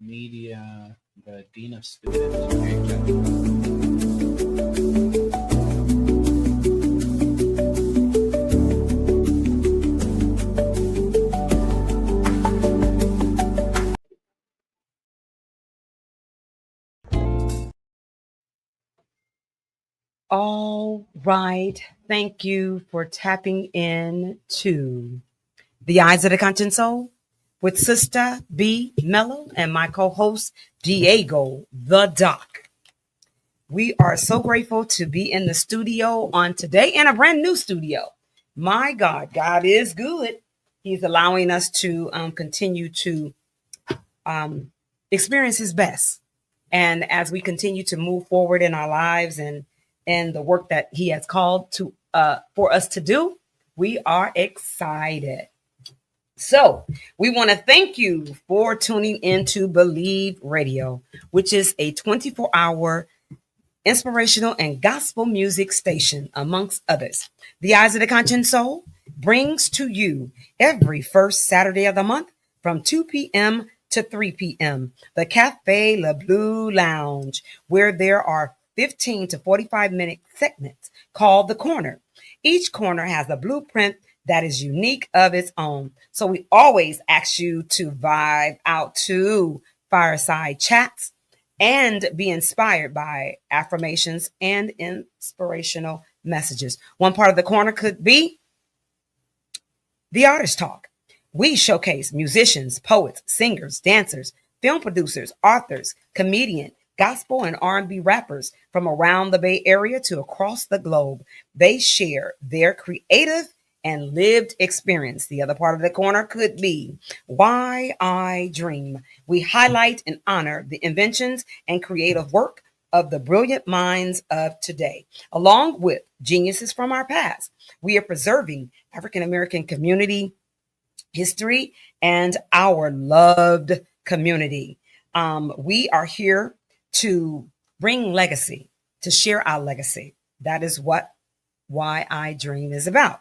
Media, the Dean of Students. Great job. All right. Thank you for tapping in to The Eyes of the Conscious Soul with Sister B. Mello and my co host, Diego the Doc. We are so grateful to be in the studio on today in a brand new studio. My God, God is good. He's allowing us to continue to um, experience His best. And as we continue to move forward in our lives and the work that He has called to for us to do, we are excited. So we want to thank you for tuning in to Believe Radio, which is a 24-hour inspirational and gospel music station, amongst others. The Eyes of the Conscious Soul brings to you every first Saturday of the month from 2 p.m. to 3 p.m. the Cafe Le Bleu Lounge, where there are 15 to 45-minute segments called The Corner. Each corner has a blueprint that is unique of its own. So we always ask you to vibe out to fireside chats and be inspired by affirmations and inspirational messages. One part of the corner could be the artist talk. We showcase musicians, poets, singers, dancers, film producers, authors, comedians, gospel and R&B rappers from around the Bay Area to across the globe. They share their creative and lived experience. The other part of the corner could be Why I Dream. We highlight and honor the inventions and creative work of the brilliant minds of today, along with geniuses from our past. We are preserving African American community history and our loved community. We are here to bring legacy, to share our legacy. That is what Why I Dream is about.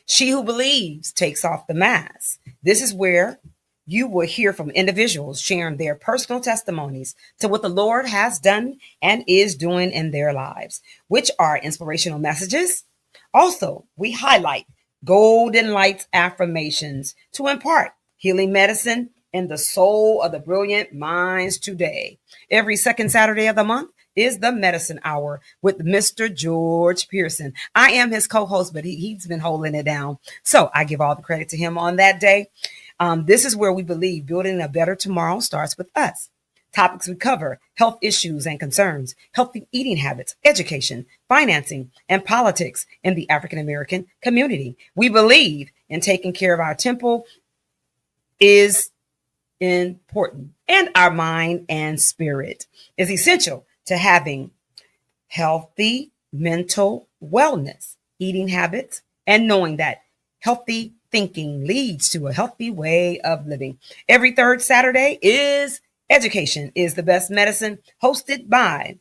She who believes takes off the mask. This is where you will hear from individuals sharing their personal testimonies to what the Lord has done and is doing in their lives, which are inspirational messages. Also, we highlight golden lights affirmations to impart healing medicine in the soul of the brilliant minds today. Every second Saturday of the month is the Medicine Hour with Mr. George Pearson. I am his co-host, but he's been holding it down. So I give all the credit to him on that day. This is where we believe building a better tomorrow starts with us. Topics we cover: health issues and concerns, healthy eating habits, education, financing, and politics in the African American community. We believe in taking care of our temple is important, and our mind and spirit is essential to having healthy mental wellness, eating habits, and knowing that healthy thinking leads to a healthy way of living. Every third Saturday is Education is the Best Medicine, hosted by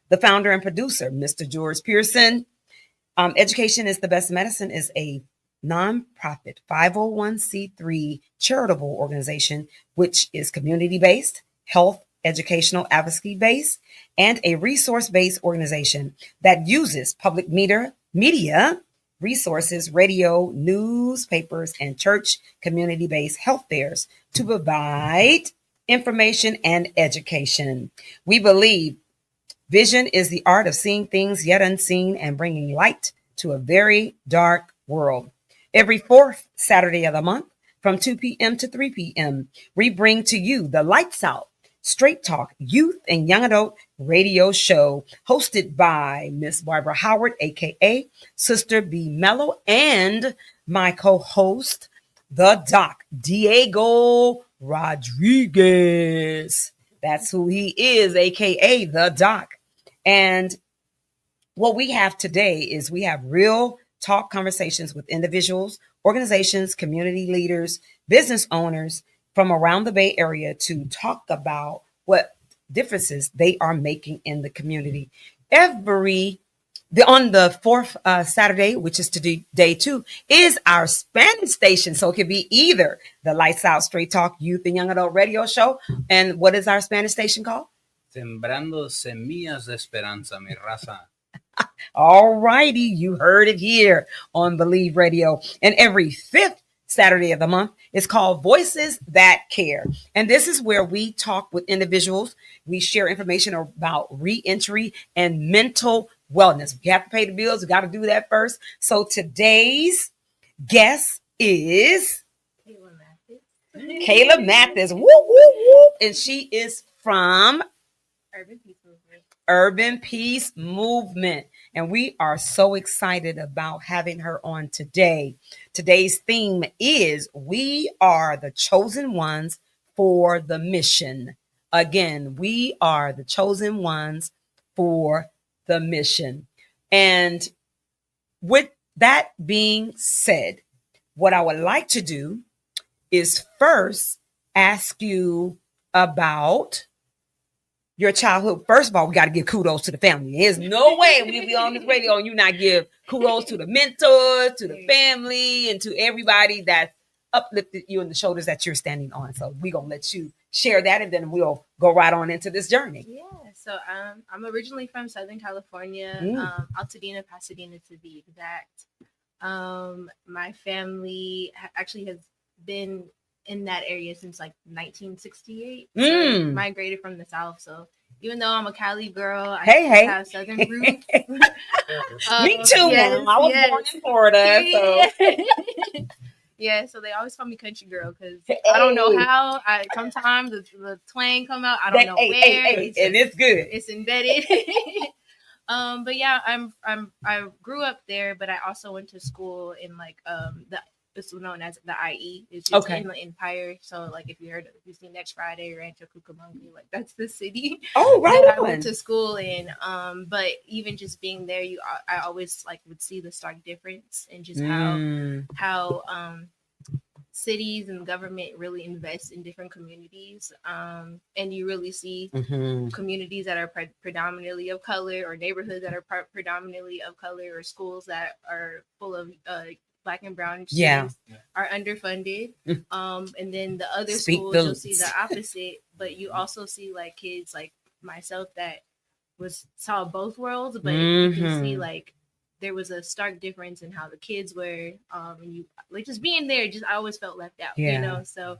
the founder and producer, Mr. George Pearson. Education is the Best Medicine is a nonprofit 501c3 charitable organization, which is community based, health educational advocacy based, and a resource based organization that uses public media resources, radio, newspapers, and church community based health fairs to provide information and education. We believe vision is the art of seeing things yet unseen and bringing light to a very dark world. Every fourth Saturday of the month from 2 p.m. to 3 p.m., we bring to you the Lights Out Straight Talk Youth and Young Adult Radio Show, hosted by Miss Barbara Howard, aka Sister B Mello, and my co-host, the Doc, Diego Rodriguez. That's who he is, aka the Doc. And what we have today is we have real talk conversations with individuals, organizations, community leaders, business owners from around the Bay Area to talk about what differences they are making in the community. Every On the fourth Saturday, which is today, day 2, is our Spanish station. So it could be either the Lights Out Straight Talk Youth and Young Adult Radio Show. And what is our Spanish station called? Sembrando semillas de esperanza, mi raza. All righty, you heard it here on Believe Radio. And every 5th Saturday of the month is called Voices That Care. And this is where we talk with individuals. We share information about reentry and mental wellness. We have to pay the bills. We got to do that first. So today's guest is Kayla Mathis. Woo, woo, woo. And she is from Urban Peace Movement. And we are so excited about having her on today. Today's theme is We Are the Chosen Ones for the Mission. Again, we are the chosen ones for the mission. And with that being said, what I would like to do is first ask you about your childhood. First of all, we got to give kudos to the family. There's no way we'll be on this radio and you not give kudos to the mentors, to the family, and to everybody that uplifted you in the shoulders that you're standing on. So we're going to let you share that, and then we'll go right on into this journey. Yeah, so I'm originally from Southern California, Altadena, Pasadena to be exact. My family actually has been in that area since like 1968. So migrated from the South. So even though I'm a Cali girl, I have Southern roots. Me too, yes, Mom. I was born in Florida. So. Yeah, so they always call me country girl because I don't know how. Sometimes the twang come out. I don't know where. And it's good. It's embedded. But yeah, I grew up there, but I also went to school in like it's known as the IE. It's just in the Empire. So like if you see Next Friday or Rancho Cucamonga, like that's the city. Oh, right. That I went to school in. But even just being there, I always like would see the stark difference in just how cities and government really invest in different communities. And you really see communities that are predominantly of color, or neighborhoods that are predominantly of color, or schools that are full of Black and brown students are underfunded. And then the other schools, you'll see the opposite, but you also see like kids like myself that saw both worlds, but you can see like there was a stark difference in how the kids were, and you like just being there, I always felt left out, you know? So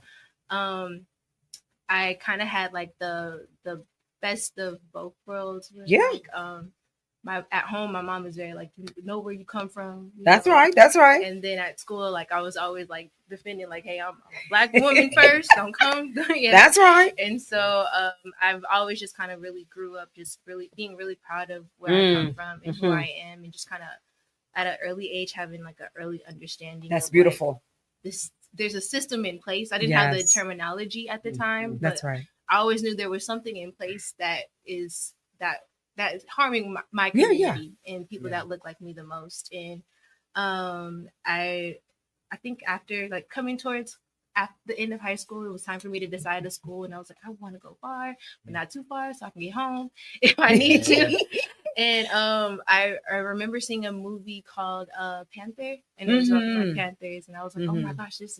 I kind of had like the best of both worlds. Like, at home, my mom is very like, you know where you come from. That's right. And then at school, like I was always like defending, like, hey, I'm a Black woman first. Don't come. That's right. And so I've always just kind of really grew up just really being really proud of where I come from and who I am, and just kind of at an early age having like an early understanding. That's beautiful. Like, there's a system in place. I didn't have the terminology at the time. But that's right. I always knew there was something in place that is harming my community and people that look like me the most. And I think after like coming towards at the end of high school, it was time for me to decide a school, and I was like, I want to go far, but not too far, so I can get home if I need to. And I remember seeing a movie called Panther, and it was about Black Panthers, and I was like, oh my gosh, this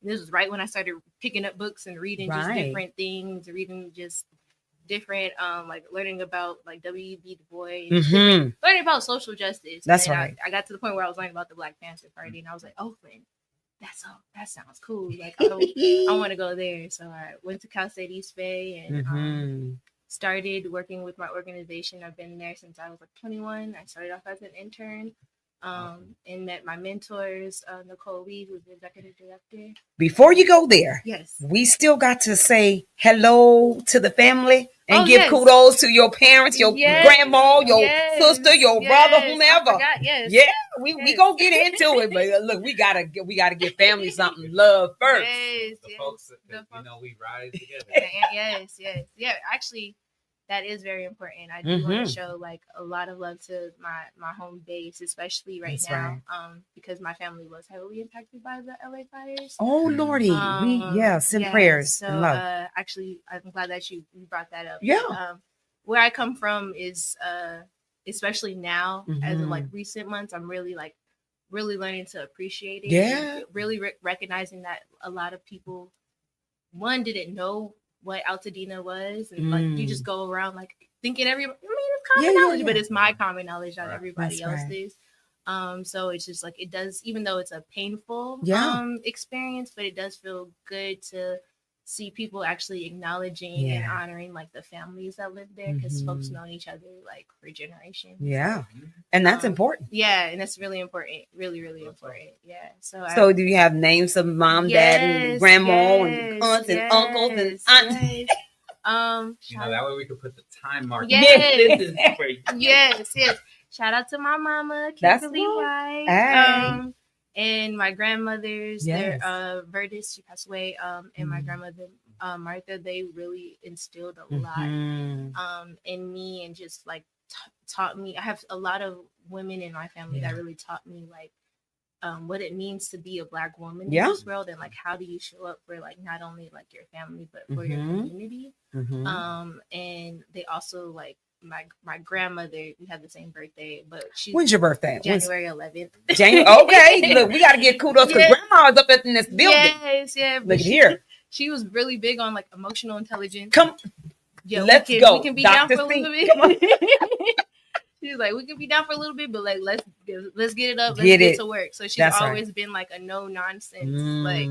was right when I started picking up books and reading just different things, reading just different like learning about like W.E.B. Du Bois, learning about social justice. That's and right. I got to the point where I was learning about the Black Panther Party, and I was like, Oakland, that sounds cool. Like I want to go there. So I went to Cal State East Bay and started working with my organization. I've been there since I was like 21. I started off as an intern. And met my mentors, Nicole Lee, who's the executive director. Before you go there, we still got to say hello to the family and give kudos to your parents, your grandma, your sister, your brother, whomever. We gonna get into it, but look, we gotta give family something love first. The folks that we rise together. Actually, that is very important. I do want to show like a lot of love to my home base, especially right now, because my family was heavily impacted by the LA fires. Oh Lordy, send prayers so, and love. Actually, I'm glad that you brought that up. Yeah, where I come from is especially now as of like Mhm. recent months, I'm really learning to appreciate it. Yeah. And really recognizing that a lot of people, one, didn't know what Altadena was, and like you just go around like thinking it's common Yeah, knowledge, yeah, but yeah. it's my common knowledge, not Right. everybody That's right. else's. So it's just like it does, even though it's a painful Yeah. experience, but it does feel good to see people actually acknowledging and Yeah. honoring like the families that live there, because folks Mhm. known each other like for generations. Yeah. And that's important. Yeah, and that's really important. Really, really important. Yeah. So So do you have names of mom, dad, and grandma, and aunts, and uncles, and aunts? yes. You know, that way we could put the time mark. Yes. This is for you. yes. Shout out to my mama, That's Kimberly right. White. Hey. And my grandmothers, Yes. they're Verdis, she passed away. And my grandmother, Martha, they really instilled a lot Mhm. in me, and just like taught me. I have a lot of women in my family Yeah. that really taught me like what it means to be a Black woman Yeah. in this world, and like how do you show up for like not only like your family but for your Mhm. community. Mhm. And they also like my grandmother, we have the same birthday, but she's When's your birthday? January 11th. January. Okay, look, we got to get kudos because Yeah. grandma's up in this building. Yes, yeah. Look at here. She was really big on like emotional intelligence. Come, Yeah, let's we go. can be Dr. down for a C. little Come on. bit. She's like, we can be down for a little bit, but like let's get it up, let's Get get it. to work. So she's That's right. always been like a no nonsense, like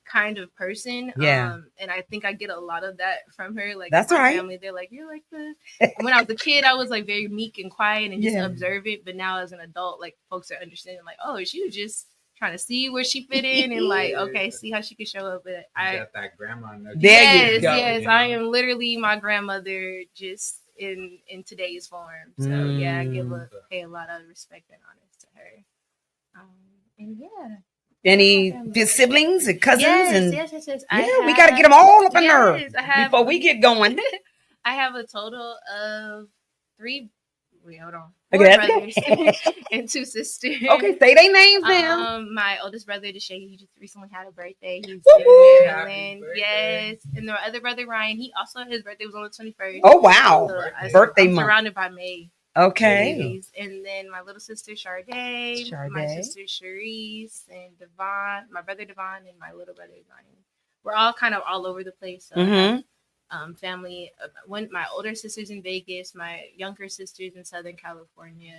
kind of person. Yeah. And I think I get a lot of that from her. Like That's my right. family, they're like, you're like the when I was a kid, I was like very meek and quiet and just Yeah. observant. But now as an adult, like folks are understanding, like, oh, she was just trying to see where she fit in and like, okay, see how she can show up. But You I got that grandma. There you yes, go. yes, I am literally my grandmother just in today's form. So yeah, I pay a lot of respect and honor to her. And yeah. Any siblings and cousins? Yes, and yes. yeah, we got to get them all up in there Yes, I have, before we get going. I have a total of 3. Wait, hold on. Okay, 4 that's brothers and 2 sisters. Okay, say their names now. My oldest brother, Deshae, he just recently had a birthday. He's Woo-hoo! in Happy Maryland. birthday. Yes. And my other brother, Ryan, his birthday was on the 21st. Oh wow, So birthday I'm month. surrounded by May. Okay. Babies. And then my little sister, Sade, my sister, Sharice, and Devon, my brother, Devon, and my little brother, Ryan. We're all kind of all over the place. So I have, family. My older sister's in Vegas, my younger sister's in Southern California,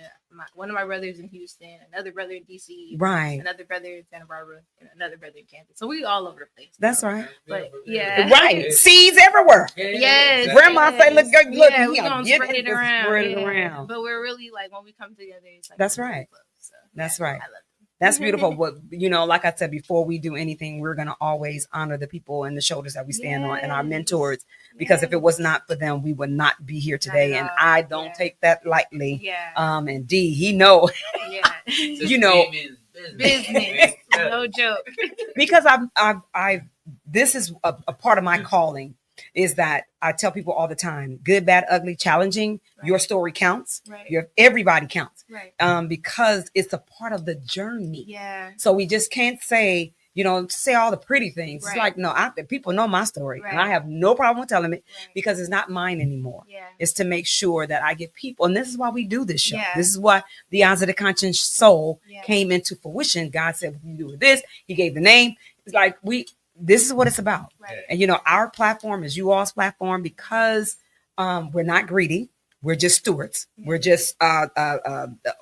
one of my brothers in Houston, another brother in DC, Right. another brother in Santa Barbara, and another brother in Kansas. So we all over the place. That's right. But yeah, Right. Seeds everywhere. yes. Grandma say, look, yeah, we here, gonna get spread it just around. spread it yeah. around. But we're really like when we come together, it's like That's we're right. really close. So, That's yeah, right. I love them. That's beautiful. But like I said, before we do anything, we're gonna always honor the people and the shoulders that we stand on and our mentors. Because if it was not for them, we would not be here today. And I don't take that lightly. Yeah. And D, he know. Yeah. You know, business. No joke. Because I've this is a part of my calling is that I tell people all the time, good, bad, ugly, challenging, your story counts. Right. Everybody counts. Right. Because it's a part of the journey. Yeah. So we just can't say, say all the pretty things. Right. It's like, no, people know my story. Right. And I have no problem with telling it Right. because it's not mine anymore. Yeah. It's to make sure that I get people. And this is why we do this show. Yeah. This is why the Eyes of the Conscious Soul Yeah. came into fruition. God said, you do this. He gave the name. It's like this is what it's about. Right. And our platform is you all's platform because we're not greedy. We're just stewards. Yeah. We're just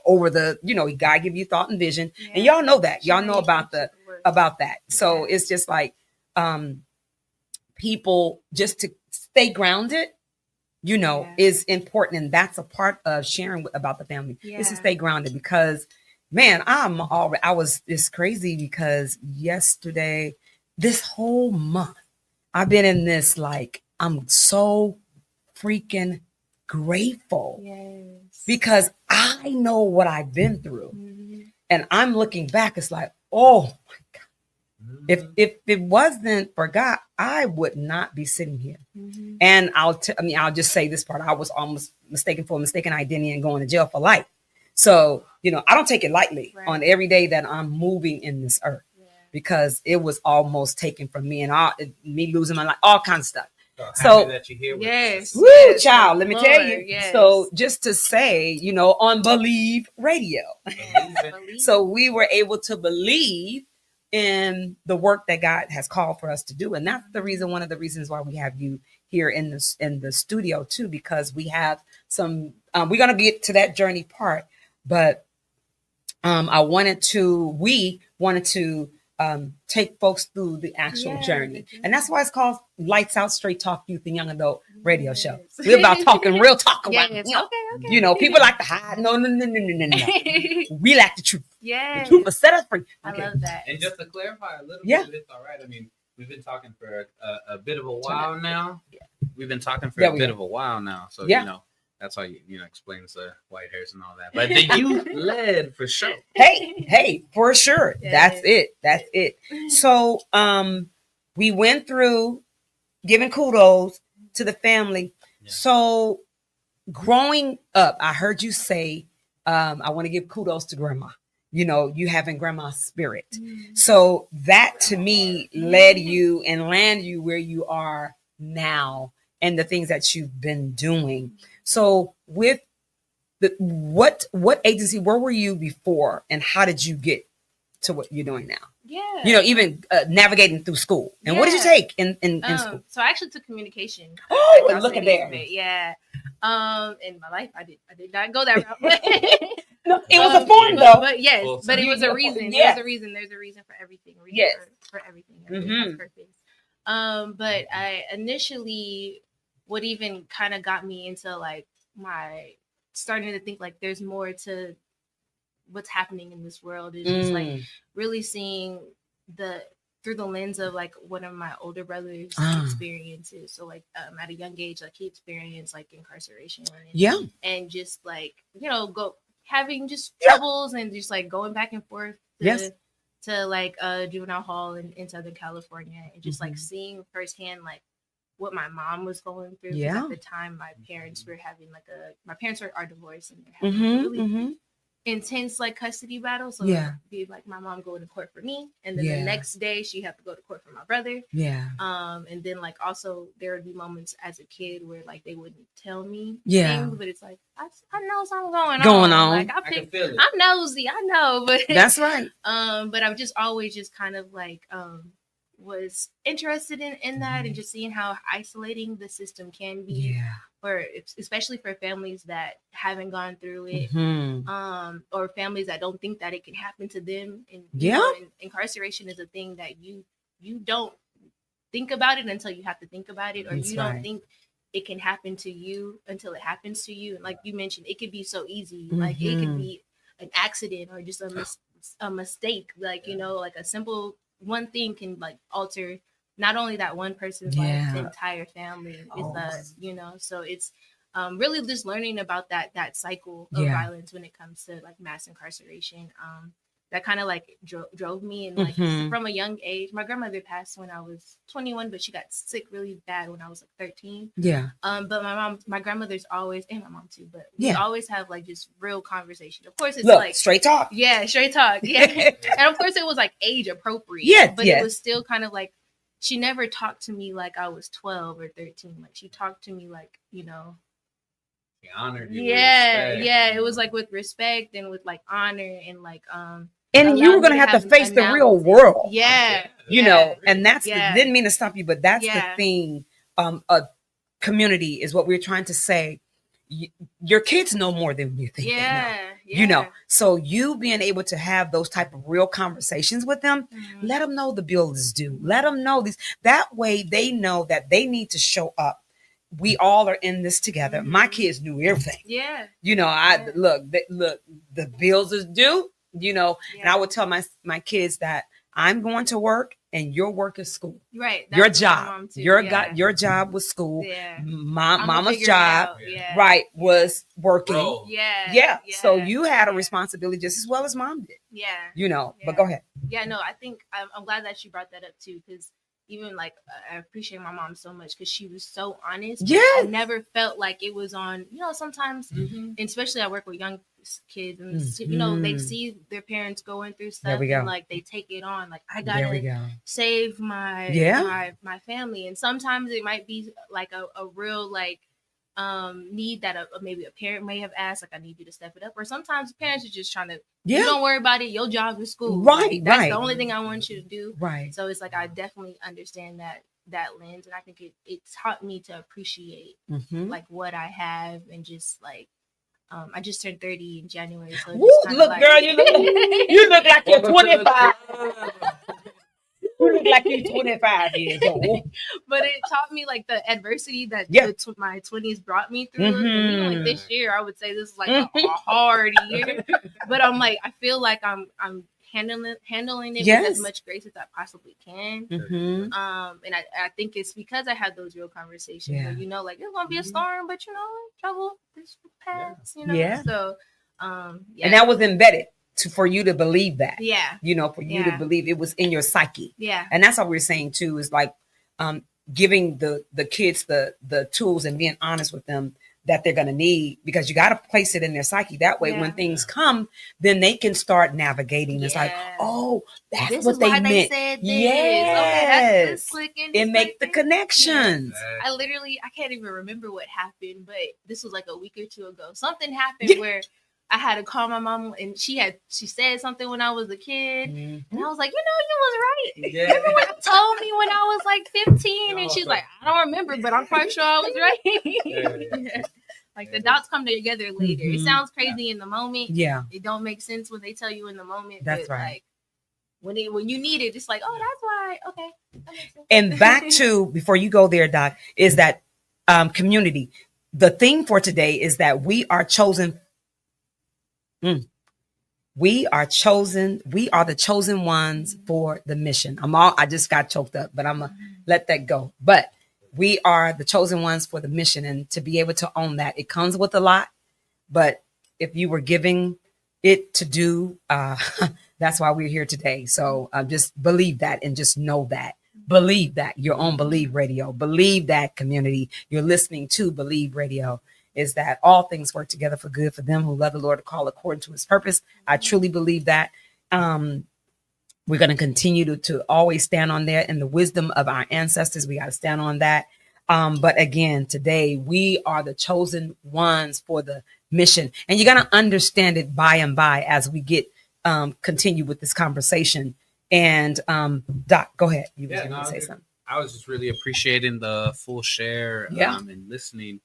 over the, God give you thought and vision. Yeah. And y'all know that. Y'all know about Work. about that. So Yeah. it's just like people just to stay grounded, Yeah. is important. And that's a part of sharing about the family is to Yeah. stay grounded because man, it's crazy because yesterday, this whole month, I've been in this, like, I'm so freaking grateful Yes. because I know what I've been through. Mhm. And I'm looking back, it's like, oh my God. If it wasn't for God, I would not be sitting here. Mhm. And I'll just say this part. I was almost mistaken for a mistaken identity and going to jail for life. So, I don't take it lightly Right. on every day that I'm moving in this earth Yeah. because it was almost taken from me and me losing my life, all kinds of stuff. So- happy that you're here with Yes. us. Woo, yes, child, let me tell Lord, you. yes. So just to say, on Believe Radio. Yes, believe. So we were able to believe in the work that God has called for us to do. And that's the reason, one of the reasons why we have you here in the studio too, because we have some, we're going to get to that journey part, but we wanted to take folks through the actual Yeah, journey. the And that's why it's called Lights Out Straight Talk Youth and Young Adult Radio Show. Yes. We're about talking real talk about Yes. okay. People like to hide. No. We like the truth. The Yes. truth will set us free. I Okay. love that. And just to clarify a little Yeah. bit, if it's all right. I mean, we've been talking for a bit of a while now. Yeah. We've been talking for Yeah, a we bit have. of a while now. So, Yeah. that's how explains the white hairs and all that. But the youth led for sure. Hey, for sure. Yes. That's it. So we went through giving kudos to the family. Yeah. So growing up, I heard you say, I want to give kudos to grandma. You having grandma's spirit. So that to me led you and landed you where you are now and the things that you've been doing. So with what agency, where were you before and how did you get to what you're doing now? Yeah. Even navigating through school. And what did you Yeah. take in school? So I actually took communication. Oh, Cal look at State there. East, yeah. In my life, I did not go that route. No, it was a form though. But yes, Well, but it was a reason. yeah. There's a reason. There's a reason for everything. A reason Yes. for everything. Everything has purpose. But I initially, what even kind of got me into like my starting to think like there's more to what's happening in this world is just like really seeing through the lens of like one of my older brothers' experiences. So like at a young age, like he experienced like incarceration and just like having just troubles and just like going back and forth to like juvenile hall in Southern California and just like seeing firsthand like what my mom was going through. 'Cause at the time my parents were having my parents are divorced and they're having a really intense like custody battle. So it'd be like my mom going to court for me and then the next day she had to go to court for my brother. And then like also there would be moments as a kid where like they wouldn't tell me things, but it's like I know something going on. Like I can feel it. I'm nosy, I know, but that's right. But I've just always just kind of like was interested in that and just seeing how isolating the system can be especially for families that haven't gone through it or families that don't think that it can happen to them. And and incarceration is a thing that you don't think about it until you have to think about it, or That's you right. don't think it can happen to you until it happens to you. And like you mentioned, it could be so easy. Like it could be an accident or just a mistake. Like, like a simple one thing can like alter not only that one person's life, the entire family. So it's really just learning about that cycle of violence when it comes to like mass incarceration. That kind of like drove me, and like from a young age. My grandmother passed when I was 21, but she got sick really bad when I was like 13. But my grandmother's always, and my mom too, but we always have like just real conversation. Of course, it's like straight talk. Yeah, straight talk. Yeah, and of course it was like age appropriate. But it was still kind of like she never talked to me like I was 12 or 13. Like she talked to me like She honored you. It was like with respect and with like honor and like and you were going to have to face the real world. And that's didn't mean to stop you, but that's the thing. A community is what we're trying to say. Your kids know more than you think they know. So you being able to have those type of real conversations with them, let them know the bill is due. Let them know these. That way they know that they need to show up. We all are in this together. My kids knew everything. Look, the bills is due, and I would tell my kids that I'm going to work and your work is school. Right. Your job. Your job was school. Mama's job, was working. Bro. So you had a responsibility just as well as mom did. But go ahead. I think I'm glad that you brought that up too, because even like I appreciate my mom so much because she was so honest. But Yes. I never felt like it was on, sometimes, Mhm. and especially I work with young kids and they Mhm. see their parents going through There stuff we go. and like they take it on. Like I There we gotta go. save my Yeah. my family. And sometimes it might be like a real like need that maybe a parent may have asked, like I need you to step it up. Or sometimes parents are just trying to, you Yeah. don't worry about it, your job is school. Right, Like, that's right. the only thing I want you to do. Right. So it's like I definitely understand that lens, and I think it taught me to appreciate Mhm. like what I have, and just like I just turned 30 in January. So Woo, just kinda look, like, girl, you look like you're Welcome to the 25. club. You look like you're 25 years old. but it taught me like the adversity that Yeah. my 20s brought me through. And even like Mhm. this year, I would say this is like a hard year. But I'm like, I feel like I'm handling it with Yes. as much grace as I possibly can. Mhm. And I think it's because I had those real conversations Yeah. where, like, it's gonna be a storm, but trouble this will pass, Yeah. So yeah. And that was embedded for you to believe that. Yeah. For you to Yeah. believe it was in your psyche. Yeah. And that's what we're saying too, is like giving the kids the tools and being honest with them that they're going to need, because you got to place it in their psyche. That way, when Yeah. things come, then they can start navigating. It's like, Yeah. oh, that's This what is they why meant. said this. Yes. Okay, that's this clicking. It make the connections. I can't even remember what happened, but this was like a week or two ago. Something happened Yeah. where I had to call my mom, and she said something when I was a kid, Mhm. and I was like, you was right. Yeah. Remember what you told me when I was like 15? And she's like, I don't remember, but I'm quite sure I was right. Yeah. Like the dots come together later. It Mhm. sounds crazy in the moment. Yeah, It don't make sense when they tell you in the moment. That's but right. Like when you need it, it's like, oh, that's why. Okay. That makes sense. and back to, before you go there, Doc, is that community. The thing for today is that we are chosen. We are chosen. We are the chosen ones for the mission. I just got choked up, but I'm gonna let that go. But we are the chosen ones for the mission, and to be able to own that, it comes with a lot. But if you were giving it to do, that's why we're here today. So just believe that, and just know that. Believe that. You're on Believe Radio. Believe that, community. You're listening to Believe Radio. Is that all things work together for good for them who love the Lord, to call according to his purpose. I truly believe that. We're going to continue to always stand on that, and the wisdom of our ancestors. We got to stand on that. But again, today we are the chosen ones for the mission, and you're going to understand it by and by as we get continue with this conversation. And Doc, go ahead. You were going to say something. I was just really appreciating the full share and listening.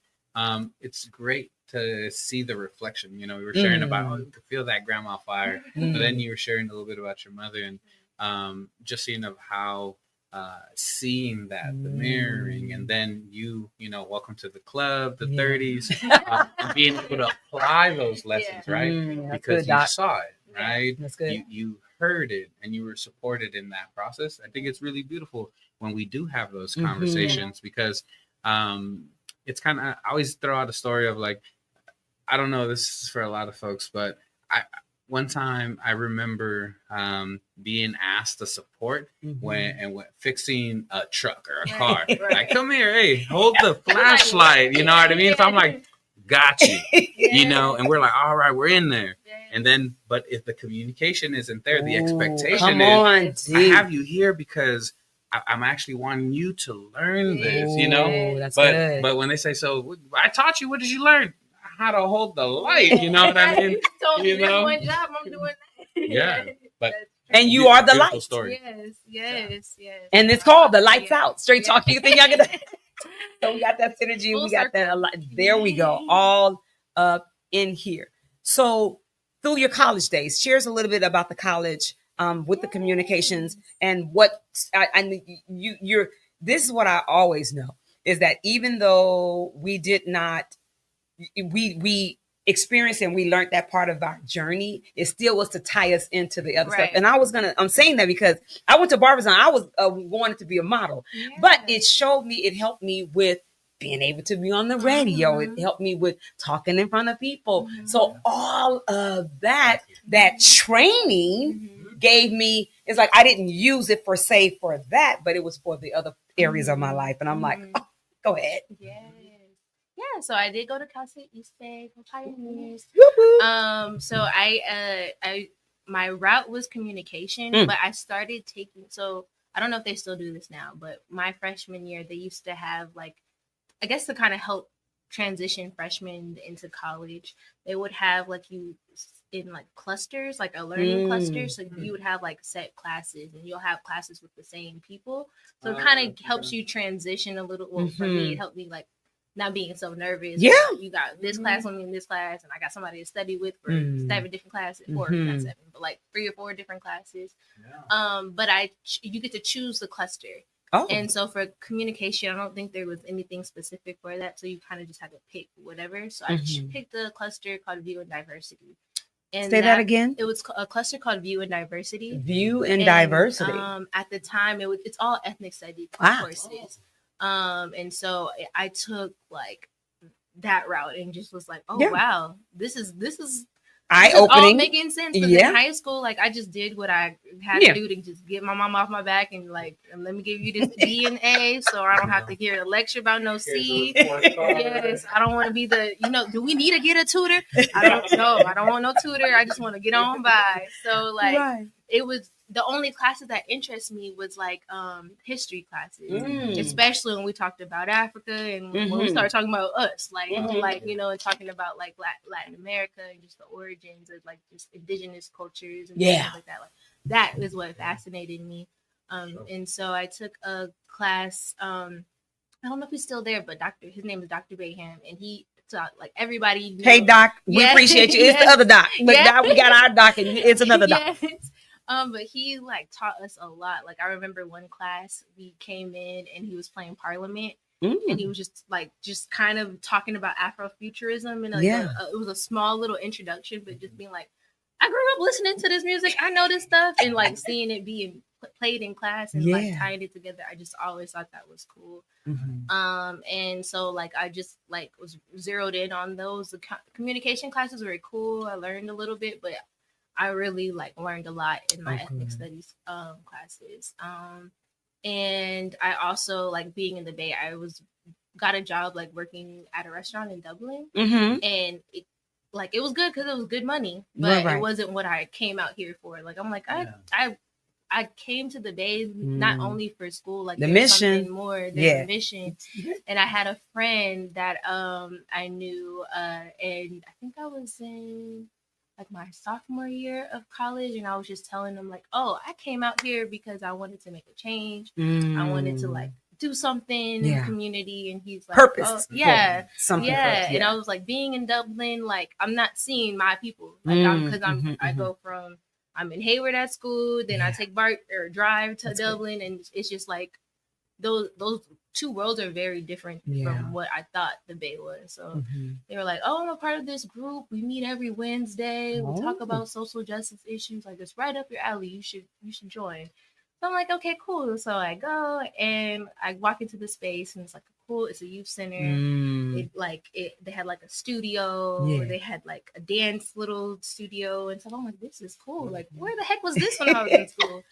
It's great to see the reflection. We were sharing about, you could feel that grandma fire, but then you were sharing a little bit about your mother, and just seeing of how seeing that, the mirroring, and then welcome to the club, the 30s, and being able to apply those lessons, right? Because you saw it, right? That's good. You heard it, and you were supported in that process. I think it's really beautiful when we do have those conversations, because it's kind of, I always throw out a story of like, I don't know, this is for a lot of folks, but one time I remember being asked to support when fixing a truck or a car. Right. Like, come here, hey, hold the flashlight. You know what I mean? So I'm like, got you. And we're like, all right, we're in there. And then, but if the communication isn't there, the expectation is, I have you here because I'm actually wanting you to learn this, That's but good. But when they say, so I taught you, what did you learn? How to hold the light, you know what I mean? One job, I'm doing that. Yeah, but and you are the beautiful light. Story. Yes. And it's called the Lights Out. Straight talk. You think y'all get that? So we got that synergy. Full we got circle. that. There we go. All up in here. So through your college days, share us a little bit about the college, with the communications, and what you're. This is what I always know, is that even though we did not, we experienced and we learned that part of our journey, it still was to tie us into the other stuff. And I'm saying that because I went to Barbizon. I was wanted to be a model, but it helped me with being able to be on the radio. It helped me with talking in front of people. So all of that training gave me, it's like I didn't use it for say for that, but it was for the other areas of my life. And I'm like, oh, go ahead. Yes. Yeah, so I did go to Cal State East Bay, go Pioneers. So I my route was communication, but I started taking, so I don't know if they still do this now, but my freshman year they used to have like, I guess to kind of help transition freshmen into college, they would have like you in like clusters, like a learning cluster. So you would have like set classes and you'll have classes with the same people. So it kind of helps you transition a little. Well, for me, it helped me like not being so nervous. Yeah. Like, you got this class with me in this class, and I got somebody to study with for 7 different classes, or not 7, but like 3 or 4 different classes. Yeah. But you get to choose the cluster. Oh. And so for communication, I don't think there was anything specific for that. So you kind of just had to pick whatever. So I picked a cluster called View and Diversity. And say that again. It was a cluster called View and Diversity. View and Diversity. At the time, it's all ethnic study courses. And so I took like that route and just was like, oh wow, this is eye-opening, all making sense. Yeah. In high school, like I just did what I had to do to just get my mom off my back and like, and let me give you this B and A, so I don't have to hear a lecture about no C. Yes, I don't want to be the, do we need to get a tutor? I don't know. I don't want no tutor. I just want to get on by. So like, it was the only classes that interest me was like history classes, especially when we talked about Africa and when we started talking about us, like and talking about like Latin America and just the origins of like just indigenous cultures and things like that. Like that is what fascinated me. And so I took a class. I don't know if he's still there, but his name is Dr. Bayham, and he taught like everybody. Hey Doc, we appreciate you. It's the other Doc, but now we got our Doc, and it's another Doc. But he like taught us a lot. Like I remember one class we came in and he was playing Parliament, and he was just kind of talking about Afrofuturism, and like it was a small little introduction, but just being like, I grew up listening to this music, I know this stuff, and like seeing it being played in class and like tying it together, I just always thought that was cool. And so like I just like was zeroed in on those. The communication classes were cool. I learned a little bit, but I really like learned a lot in my ethnic studies classes. And I also like being in the Bay. I got a job like working at a restaurant in Dublin, and it was good because it was good money, but it wasn't what I came out here for. Like I'm like I came to the Bay not only for school, like the mission, something more than the mission. And I had a friend that I knew, and I think I was in like my sophomore year of college, and I was just telling them like, oh, I came out here because I wanted to make a change. I wanted to like do something in the community, and he's like, purpose. Oh, something. And I was like, being in Dublin, like I'm not seeing my people, like I go from, I'm in Hayward at school, then I take BART or drive to Dublin, and it's just like those two worlds are very different from what I thought the Bay was. So they were like, oh, I'm a part of this group. We meet every Wednesday. We talk about social justice issues. Like, it's right up your alley. You should join. So I'm like, okay, cool. So I go and I walk into the space, and it's like cool. It's a youth center. They had like a studio. They had like a dance little studio. And so I'm like, this is cool. Like, where the heck was this when I was in school?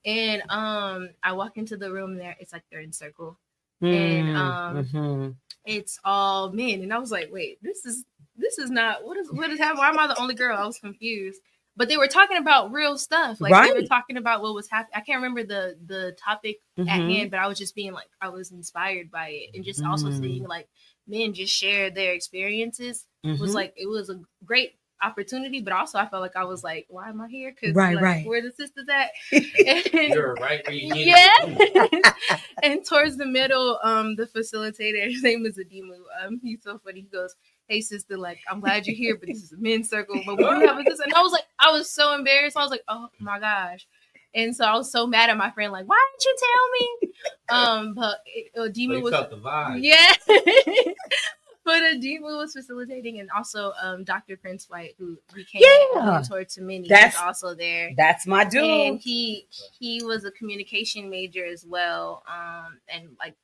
And I walk into the room there. It's like they're in circle. And it's all men, and I was like, wait, this is not what is happening. Why am I the only girl? I was confused, but they were talking about real stuff. Like they were talking about what was happening. I can't remember the topic at hand, but I was just being like, I was inspired by it, and just also seeing like men just share their experiences was like, it was a great opportunity, but also I felt like I was like, why am I here? Because where the sisters at? You're right where you need to be. And towards the middle, the facilitator, his name is Adimu. He's so funny. He goes, hey sister, like I'm glad you're here, but this is a men's circle, but we do have a sister. And I was so embarrassed. I was like, oh my gosh. And so I was so mad at my friend, like, why didn't you tell me? But Adimu was felt the vibe. Yeah. But Adimu was facilitating, and also Dr. Prince White, who became a mentor to many, was also there. That's my dude. And he was a communication major as well, and like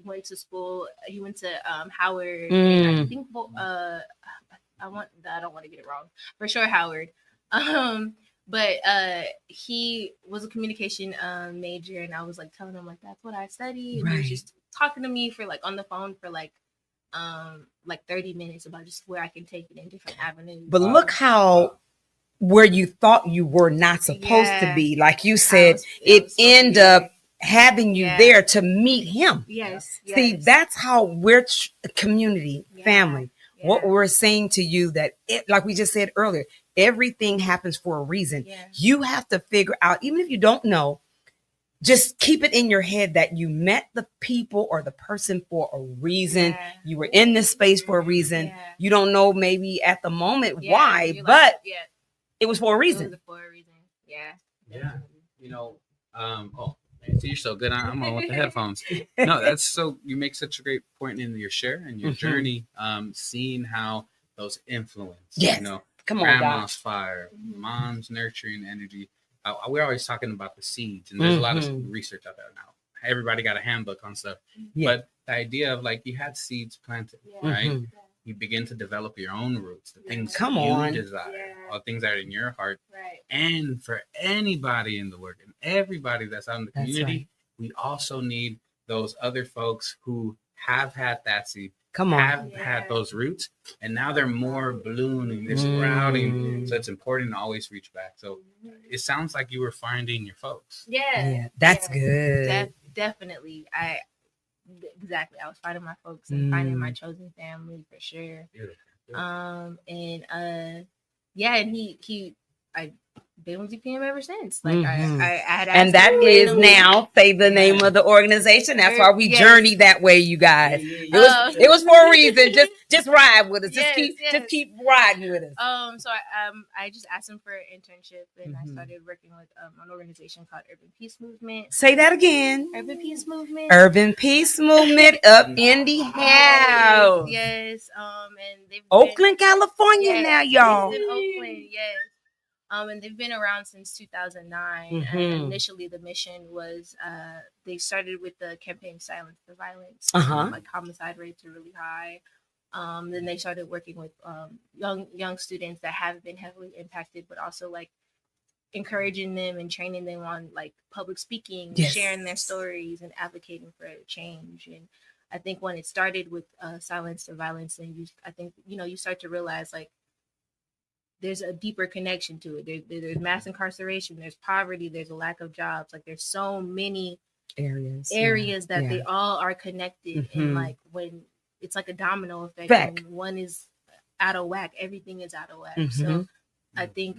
went to school. He went to Howard. And I think I don't want to get it wrong, for sure Howard. But he was a communication major, and I was like telling him like that's what I study, and he was just talking to me for like on the phone for like 30 minutes about just where I can take it in different avenues. But look how where you thought you were not supposed to be, like you said, it ended up having you there to meet him. Yes. See, that's how we're community, family. What we're saying to you that it, like we just said earlier, everything happens for a reason. You have to figure out, even if you don't know, just keep it in your head that you met the people or the person for a reason. You were in this space for a reason. You don't know maybe at the moment why, but it was for a reason. It was for a reason. Yeah. You know, oh, man, so you're so good. I'm on with the headphones. No, that's so, you make such a great point in your share and your journey, seeing how those influence, you know, come on, grandma's fire, mom's nurturing energy. We're always talking about the seeds, and there's a lot of research out there now. Everybody got a handbook on stuff, but the idea of like you had seeds planted, right? You begin to develop your own roots, the things you desire, all things that are in your heart. And for anybody in the work and everybody that's out in the community, we also need those other folks who have had that seed, have had those roots, and now they're more blooming, they're sprouting. So it's important to always reach back. So it sounds like you were finding your folks. That's good. Definitely. I was finding my folks and finding my chosen family for sure. And I've been with DPM ever since. Like I had asked, and that is now say the name of the organization. That's why we journey that way, you guys. It was for a reason. Just ride with us. Just keep riding with us. So I just asked him for an internship, and I started working with an organization called Urban Peace Movement. Say that again. Urban Peace Movement. Urban Peace Movement up in the house. Yes. And they've Oakland, California now, y'all. In Oakland, yes. And they've been around since 2009. And initially, the mission was they started with the campaign Silence the Violence. Like homicide rates are really high. Then they started working with young students that have been heavily impacted, but also like encouraging them and training them on like public speaking, sharing their stories, and advocating for change. And I think when it started with Silence the Violence, and you start to realize like there's a deeper connection to it. There's mass incarceration, there's poverty, there's a lack of jobs. Like there's so many areas that they all are connected. And like when it's like a domino effect, and one is out of whack, everything is out of whack. So I think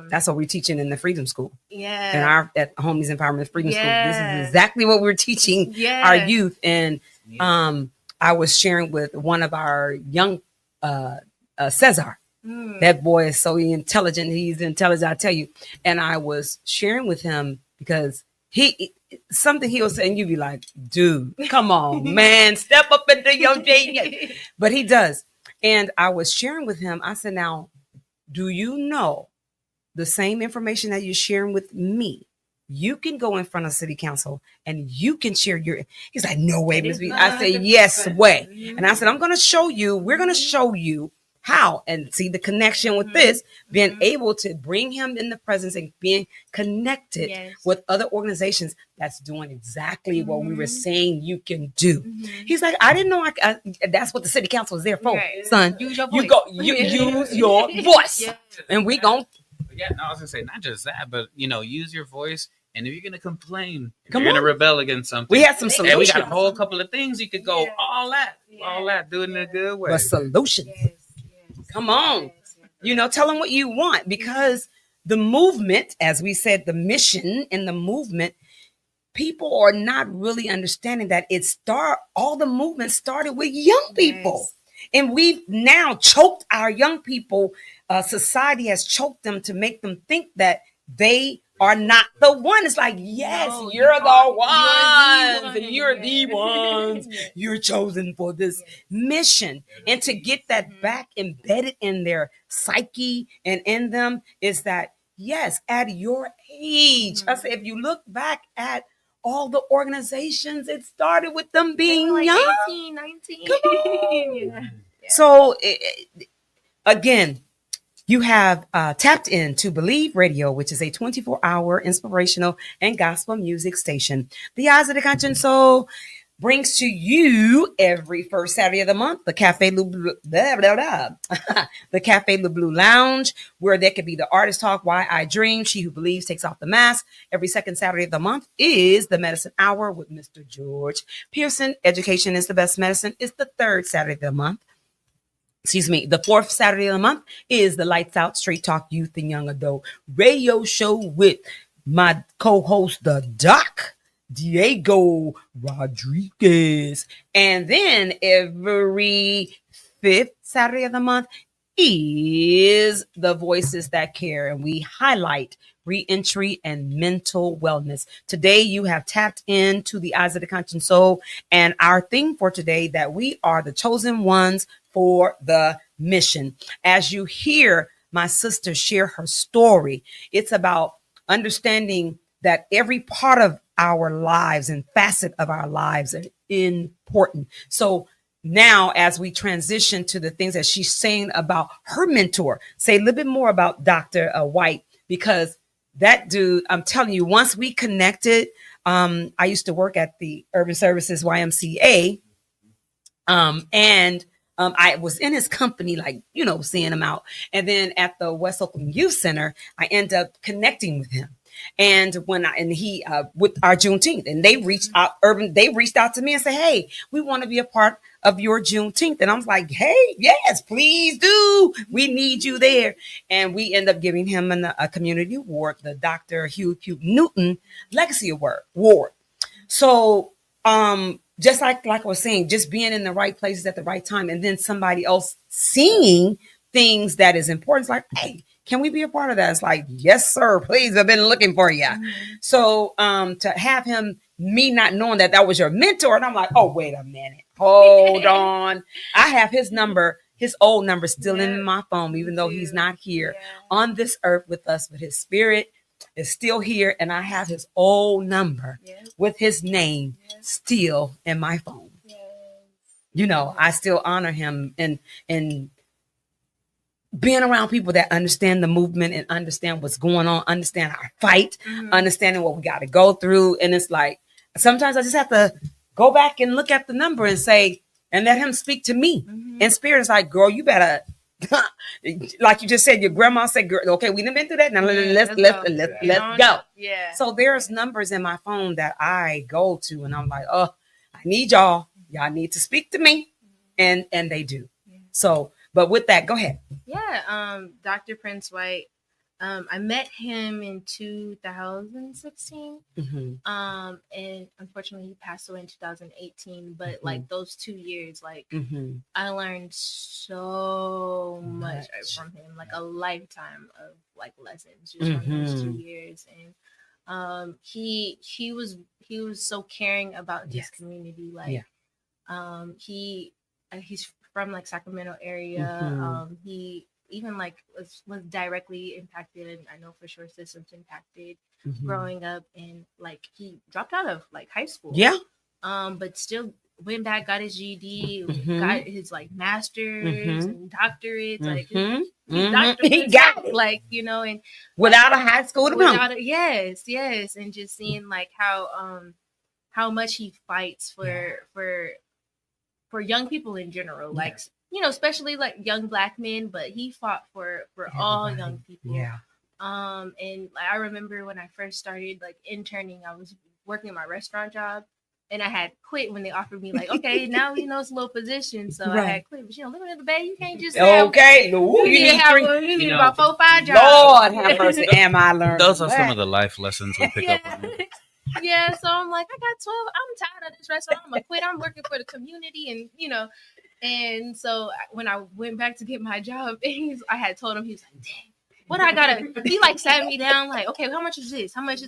that's what we're teaching in the Freedom School. And at Homies Empowerment Freedom School. This is exactly what we're teaching our youth. And I was sharing with one of our young Cesar. That boy is so intelligent. He's intelligent, I tell you. And I was sharing with him because something he was saying, you'd be like, dude, come on, man, step up into your genius. But he does. And I was sharing with him. I said, now, do you know the same information that you're sharing with me? You can go in front of city council and you can share your. He's like, no way, Ms. B. I say, yes way. And I said, we're going to show you how, and see the connection with this, being able to bring him in the presence and being connected with other organizations that's doing exactly what we were saying you can do. He's like, I didn't know that's what the city council is there for, son. Use your voice. Use your voice. And we gon' I was gonna say not just that, but use your voice. And if you're gonna complain, you're gonna rebel against something. We have some solutions. And we got a whole couple of things you could go all that, do it in a good way. But solutions. Come on. Tell them what you want, because the movement, as we said, the mission in the movement, people are not really understanding that all the movement started with young people. And we've now choked our young people. Society has choked them to make them think that they are not the one. It's like, yes, no, you're the ones. You're the ones. You're chosen for this mission. And to get that back embedded in their psyche and in them is that, yes, at your age, I say, if you look back at all the organizations, it started with them being like young. 18, 19. Come on. So, again, You have tapped into Believe Radio, which is a 24-hour inspirational and gospel music station. The Eyes of the Conscious Soul brings to you every first Saturday of the month the Cafe Le Bleu, blah, blah, blah. The Cafe Le Bleu Lounge, where there could be the artist talk, Why I Dream, She Who Believes Takes Off the Mask. Every second Saturday of the month is the Medicine Hour with Mr. George Pearson. Education is the best medicine. It's the third Saturday of the month. The fourth Saturday of the month is the Lights Out Straight Talk Youth and Young Adult Radio Show with my co-host, the Doc Diego Rodriguez. And then every fifth Saturday of the month is the Voices That Care, and we highlight reentry and mental wellness. Today, you have tapped into the Eyes of the Conscious Soul, and our theme for today that we are the chosen ones for the mission. As you hear my sister share her story, it's about understanding that every part of our lives and facet of our lives are important. So now, as we transition to the things that she's saying about her mentor, say a little bit more about Dr. White, because that dude, I'm telling you, once we connected, I used to work at the Urban Services YMCA, and I was in his company, like, seeing him out. And then at the West Oakland Youth Center, I ended up connecting with him. And he with our Juneteenth, and they reached out to me and said, hey, we want to be a part of your Juneteenth. And I was like, hey, yes, please do. We need you there. And we end up giving him a community award, the Dr. Hugh Newton Legacy Award. So just like I was saying, just being in the right places at the right time, and then somebody else seeing things that is important. It's like, hey, can we be a part of that? It's like, yes, sir, please. I've been looking for you. Mm-hmm. So to have me not knowing that was your mentor, and I'm like, oh, wait a minute. Hold on. I have his number, his old number still in my phone, even though he's not here on this earth with us, but his spirit is still here. And I have his old number with his name still in my phone. Yes. I still honor him and being around people that understand the movement and understand what's going on, understand our fight, understanding what we got to go through. And it's like, sometimes I just have to go back and look at the number and say, and let him speak to me. In spirit, it's like, girl, you better, like you just said, your grandma said, girl, okay, we done been through that. Now let's go. Yeah. So there's numbers in my phone that I go to, and I'm like, oh, I need y'all. Y'all need to speak to me. And they do. Yeah. So, but with that, go ahead. Yeah. Dr. Prince White, I met him in 2016. And unfortunately he passed away in 2018. But like those 2 years, like I learned so much from him, like a lifetime of like lessons just from those 2 years. And he was so caring about his community. Like he's from like Sacramento area. He even like was directly impacted. I know for sure systems impacted growing up, and like he dropped out of like high school. Yeah. But still went back, got his GED, got his like master's and doctorates. Like he got it. Like, and without a high school diploma. Yes, and just seeing like how much he fights for young people in general, like especially like young Black men, but he fought for all young people. Yeah. And I remember when I first started like interning, I was working my restaurant job, and I had quit when they offered me like, okay, now it's a little position, so I had quit. But living in the Bay, you can't just okay. You need about 4 or 5 jobs. Lord have mercy, am I learning? Those are some of the life lessons we pick up on. Yeah, so I'm like, I got 12. I'm tired of this restaurant. I'm gonna quit. I'm working for the community, and and so when I went back to get my job, I had told him, he was like, dang, what I gotta? He like sat me down, like, okay, how much is this? How much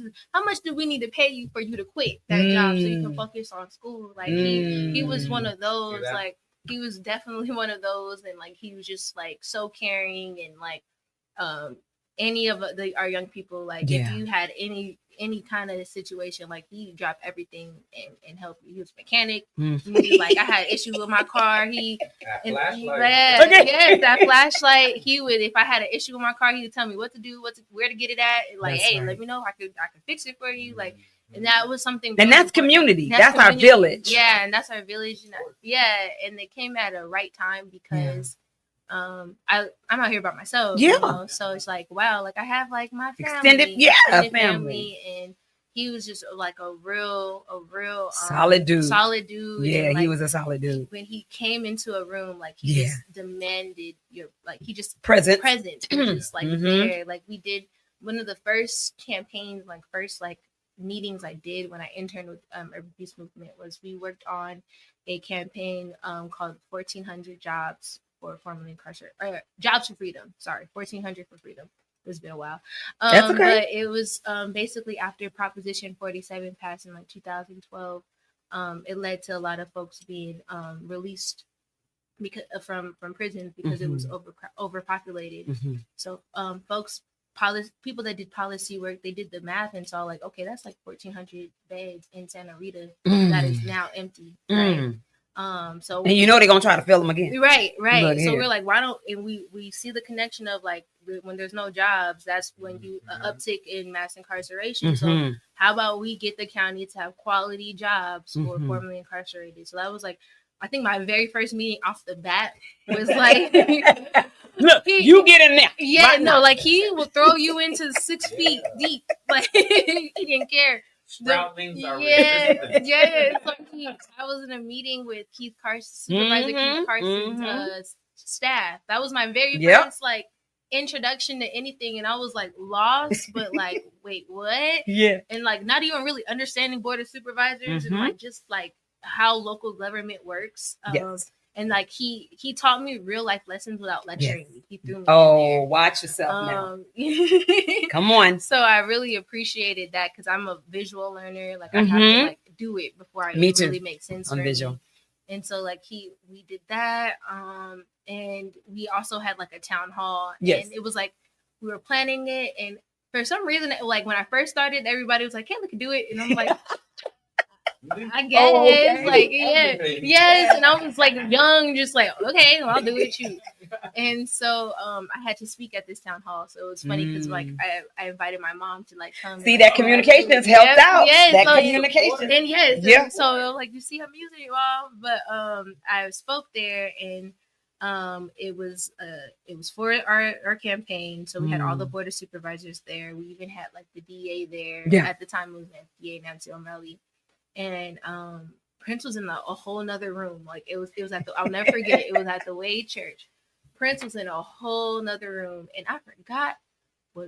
do we need to pay you for you to quit that job so you can focus on school? Like he was one of those, like he was definitely one of those, and like he was just like so caring and like any of our young people, like if you had any kind of situation, like he dropped everything and helped you. He was a mechanic. He, like, I had issue with my car. That flashlight. He would, if I had an issue with my car, he would tell me what to do, where to get it at. Like, that's hey, right. Let me know. I could fix it for you. Like, and that was something. And that's community. That's our village. Yeah, and that's our village. Yeah, and it came at a right time because. I'm out here by myself. Yeah. You know? So it's like, wow, like I have like my family, extended family, and he was just like a real solid dude. Yeah, and, like, he was a solid dude. When he came into a room, like he just demanded he just present, just like there. Like we did one of the first campaigns, meetings I did when I interned with Urban Peace Movement was we worked on a campaign called 1,400 Jobs for formerly incarcerated, Jobs for Freedom. Sorry, 1,400 for Freedom. It's been a while. That's okay. But it was basically after Proposition 47 passed in like 2012. It led to a lot of folks being released because from prisons because it was overpopulated. So people that did policy work, they did the math and saw like, okay, that's like 1,400 beds in Santa Rita that is now empty. Right. So and they're gonna try to fill them again. Right. So we're like, why don't, and we see the connection of like when there's no jobs, that's when you uptick in mass incarceration. So how about we get the county to have quality jobs for formerly incarcerated? So that was like, I think my very first meeting off the bat was like, look, you get in there. Yeah, right now. Like he will throw you into 6 feet deep. Like he didn't care. Sproutlings are So I was in a meeting with Keith Carson, Supervisor Keith Carson's staff. That was my very first like introduction to anything, and I was like lost, but like, wait, what? Yeah, and like not even really understanding board of supervisors and like just like how local government works. And like he taught me real life lessons without lecturing me. He threw me in there. Watch yourself now. Come on. So I really appreciated that because I'm a visual learner. Like I have to like do it before it really makes sense. I'm visual. Me. And so like we did that. And we also had like a town hall. Yes. And it was like we were planning it, and for some reason, like when I first started, everybody was like, "Hey, we can do it," and I'm like. I guess, yes, and I was like young, just like, okay, well, I'll do it, shoot. And so I had to speak at this town hall, so it was funny because like I invited my mom to like come. See, that communication has helped out. Yes, that communication, and so like you see her music, but I spoke there, and it was for our campaign, so we had all the board of supervisors there. We even had like the DA there. At the time it was DA Nancy O'Malley. And Prince was in a whole nother room. Like it was at the, I'll never forget it. It was at the Wade Church. Prince was in a whole nother room, and I forgot what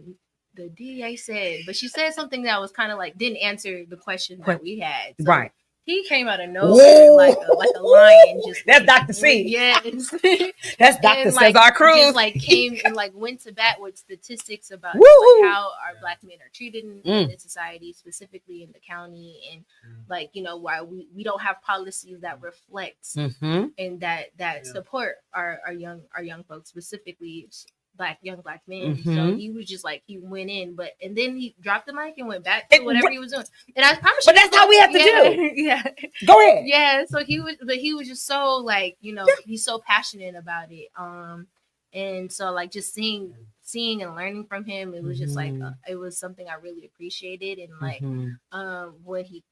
the DA said, but she said something that was kind of like didn't answer the question that we had. So right. He came out of nowhere like a lion. Just that's Dr. C. Yes, that's Dr. Cesar Cruz. Just like came and like went to bat with statistics about like, how our Black men are treated in society, specifically in the county, and like why we don't have policies that reflect and that support our young folks, specifically young black men. So he was just like he went in, and then he dropped the mic and went back to whatever he was doing. And I promise but that's how we have to do. Yeah. Go ahead. Yeah. So he was just so like, he's so passionate about it. And so like just seeing and learning from him, it was just like it was something I really appreciated. And like when he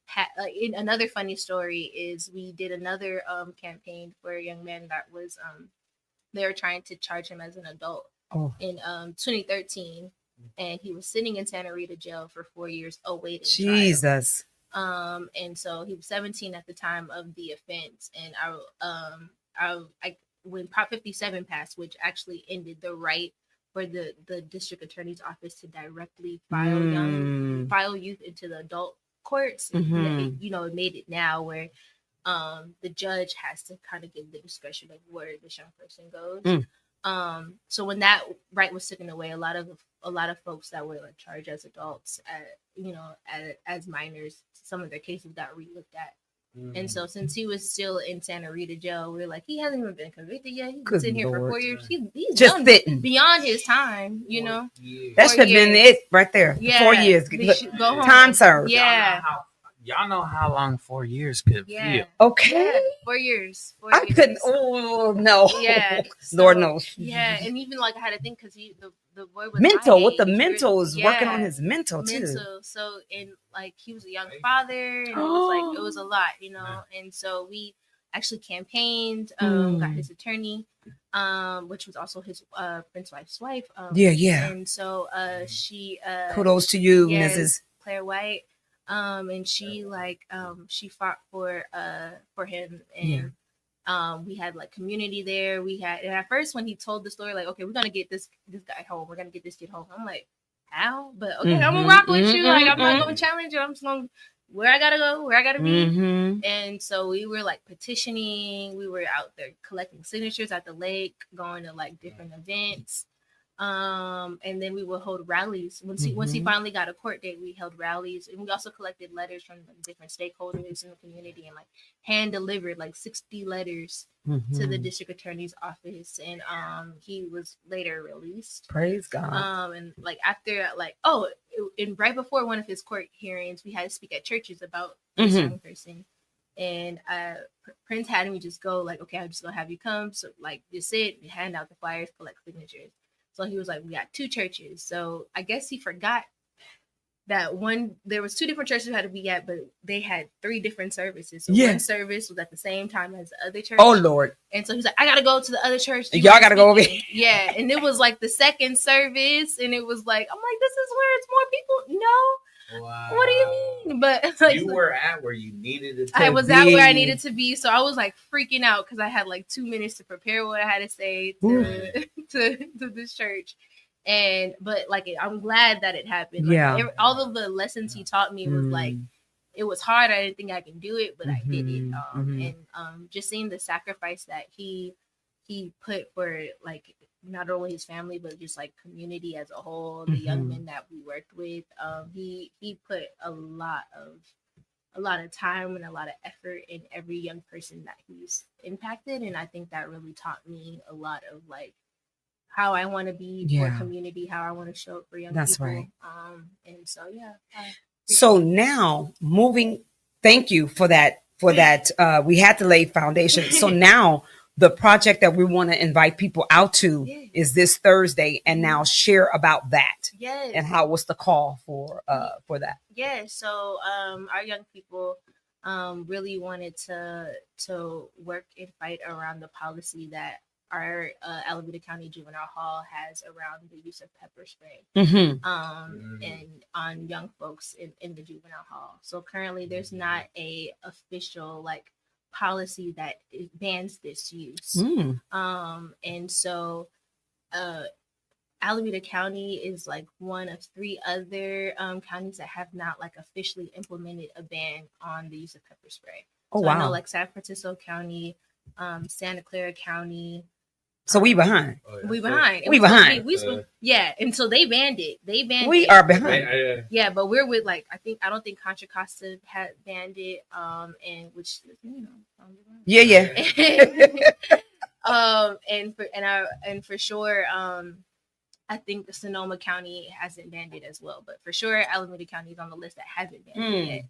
another funny story is we did another campaign for a young man that was they were trying to charge him as an adult in 2013, and he was sitting in Santa Rita jail for 4 years awaiting Jesus trial. And so he was 17 at the time of the offense, and I when Prop 57 passed, which actually ended the right for the district attorney's office to directly file youth into the adult courts. It made it now where the judge has to kind of give the discretion of where this young person goes. So when that right was taken away, a lot of folks that were like charged as adults, as minors, some of their cases got relooked at. And so since he was still in Santa Rita jail, we were like, he hasn't even been convicted yet. He's been sitting here for 4 years. He's just done sitting beyond his time, you know. That should have been it right there. Yeah, 4 years. Go home. Time served. Yeah. Y'all know how long 4 years could feel. Okay. Yeah, 4 years. I couldn't. Oh no. Yeah. So, Lord knows. Yeah, and even like I had to think because the boy was mental. With the mental is working on his mental too. So and like he was a young father, and it was a lot, you know. And so we actually campaigned, got his attorney, which was also his Prince wife's wife. Yeah. And so she kudos to you, Mrs. Claire White. And she she fought for him, and we had like community there. We had, and at first when he told the story, like, okay, we're gonna get this guy home, we're gonna get this kid home. I'm like, how? But okay, I'm gonna rock with you. Like, I'm not gonna challenge you. I'm just gonna where I gotta go, where I gotta be. And so we were like petitioning. We were out there collecting signatures at the lake, going to like different events. And then we would hold rallies. Once he finally got a court date, we held rallies, and we also collected letters from different stakeholders in the community, and like hand delivered like 60 letters to the district attorney's office. And he was later released. Praise God. And like after and right before one of his court hearings, we had to speak at churches about this young person. And Prince had me just go like, okay, I'm just gonna have you come. So like, just sit, hand out the flyers, collect signatures. So he was like, we got 2 churches. So I guess he forgot that there was 2 different churches we had to be at, but they had 3 different services. So one service was at the same time as the other church. Oh Lord. And so he's like, I gotta go to the other church. Y'all gotta go over here. Yeah. And it was like the second service, and it was like, I'm like, this is where it's more people. No. Wow. What do you mean? But like, you were at where you needed it to I was at where I needed to be. So I was like freaking out because I had like 2 minutes to prepare what I had to say to this church. But like, I'm glad that it happened. Like, all of the lessons he taught me was like, it was hard. I didn't think I could do it, but I did it. And just seeing the sacrifice that he put for like not only his family but just like community as a whole, the young men that we worked with, he put a lot of time and a lot of effort in every young person that he's impacted. And I think that really taught me a lot of like how I want to be for community, how I want to show up for young people. That's right. And so so now thank you for that we had to lay foundation. So now the project that we want to invite people out to is this Thursday, and now share about that. Yes. And what's the call for that? Yeah. So our young people really wanted to work and fight around the policy that our Alameda County Juvenile Hall has around the use of pepper spray and on young folks in the juvenile hall. So currently there's not a official like policy that bans this use. And so Alameda County is like one of 3 other counties that have not like officially implemented a ban on the use of pepper spray. Oh, wow. I know like San Francisco County, Santa Clara County. So we behind. We behind. Yeah, and so they banned it. We are behind. Yeah, but we're with like I don't think Contra Costa had banned it. And which and for sure I think Sonoma County hasn't banned it as well, but for sure Alameda County is on the list that hasn't banned it yet.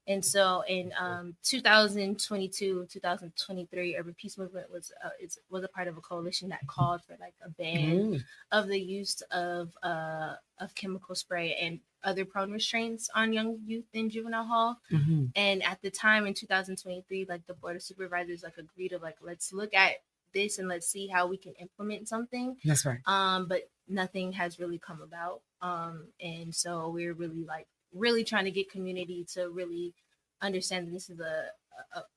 And so in 2022, 2023, Urban Peace Movement was a part of a coalition that called for like a ban of the use of chemical spray and other prone restraints on young youth in juvenile hall. And at the time in 2023, like the Board of Supervisors like agreed to like, let's look at this and let's see how we can implement something. That's right. But nothing has really come about. And so we're really trying to get community to really understand that this is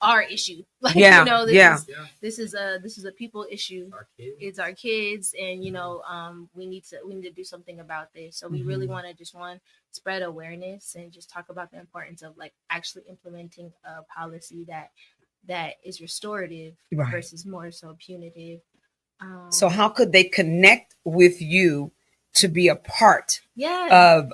our issue. Like, this is a people issue. It's our kids, and we need to do something about this. So we really want to just spread awareness and just talk about the importance of like actually implementing a policy that is restorative versus more so punitive. So how could they connect with you to be a part Yeah. of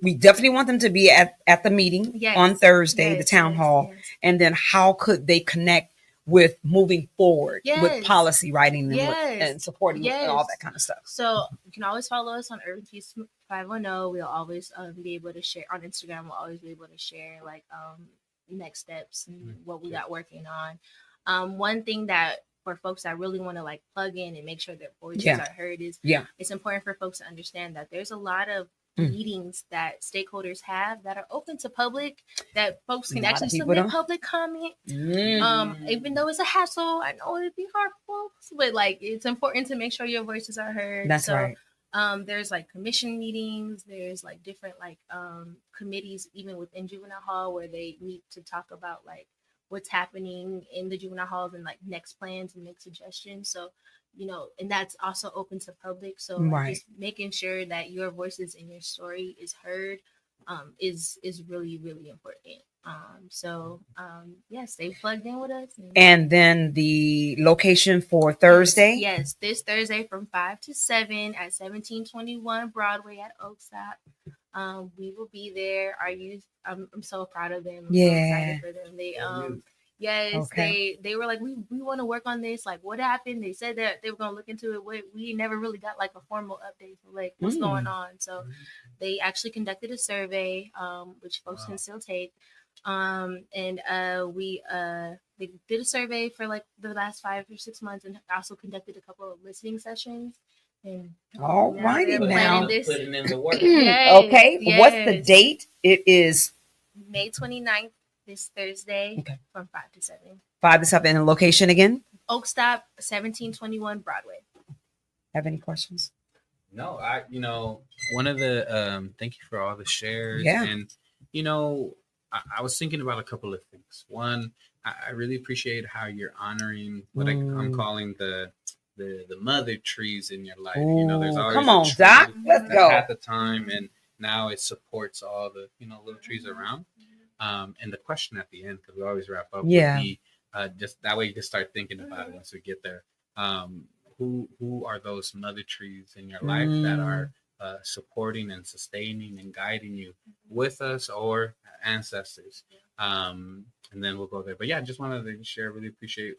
we definitely want them to be at the meeting Yes. on Thursday, the Yes, town yes, hall. yes. And then how could they connect with moving forward with Yes. policy writing and, Yes. and supporting and all Yes. that kind of stuff? So you can always follow us on Urban Peace 510. We'll always be able to share on Instagram. We'll always be able to share like next steps and what we got working on. One thing that for folks that really want to like plug in and make sure their voices are heard is it's important for folks to understand that there's a lot of meetings that stakeholders have that are open to public, that folks can actually submit public comment. Even though it's a hassle, I know it'd be hard for folks, but like it's important to make sure your voices are heard. That's right. There's like commission meetings, there's like different like committees even within juvenile hall where they meet to talk about like what's happening in the juvenile halls and like next plans and make suggestions. So, you know, and that's also open to public. So like, just making sure that your voices and your story is heard is really, really important. Stay plugged in with us. And then the location for Thursday? Yes, this Thursday from 5 to 7 at 1721 Broadway at Oakstop. We will be there. Our youth, I'm so proud of them. I'm so excited for them. They were like, we want to work on this. Like, what happened? They said that they were going to look into it. We never really got like a formal update for like what's going on. So they actually conducted a survey, which folks can still take. They did a survey for like the last 5 or 6 months and also conducted a couple of listening sessions. And all righty now. Putting in the work. Okay. What's the date? It is May 29th, this Thursday from 5 to 7. 5 to 7. And the location again? Oakstop, 1721 Broadway. Have any questions? No, one of the thank you for all the shares. Yeah. And I was thinking about a couple of things. One, I really appreciate how you're honoring what I'm calling the mother trees in your life. There's always come on, Doc. Let's go. At the time, and now it supports all the little trees around. And the question at the end, because we always wrap up, would be just that way you can start thinking about it once we get there. Who are those mother trees in your life that are supporting and sustaining and guiding you with us or ancestors? And then we'll go there. But yeah, just wanted to share. Really appreciate.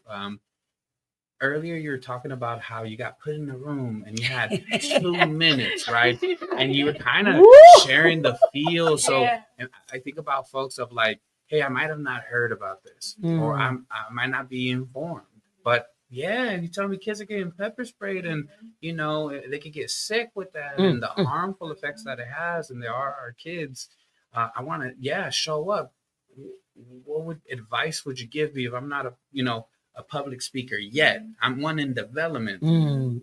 Earlier, you were talking about how you got put in a room and you had 2 minutes, right? And you were kind of sharing the feel. So and I think about folks of like, hey, I might have not heard about this, or I might not be informed. But yeah, you tell me kids are getting pepper sprayed, and they could get sick with that, and the harmful effects that it has, and there are our kids. I want to show up. What advice would you give me if I'm not a public speaker yet? I'm one in development.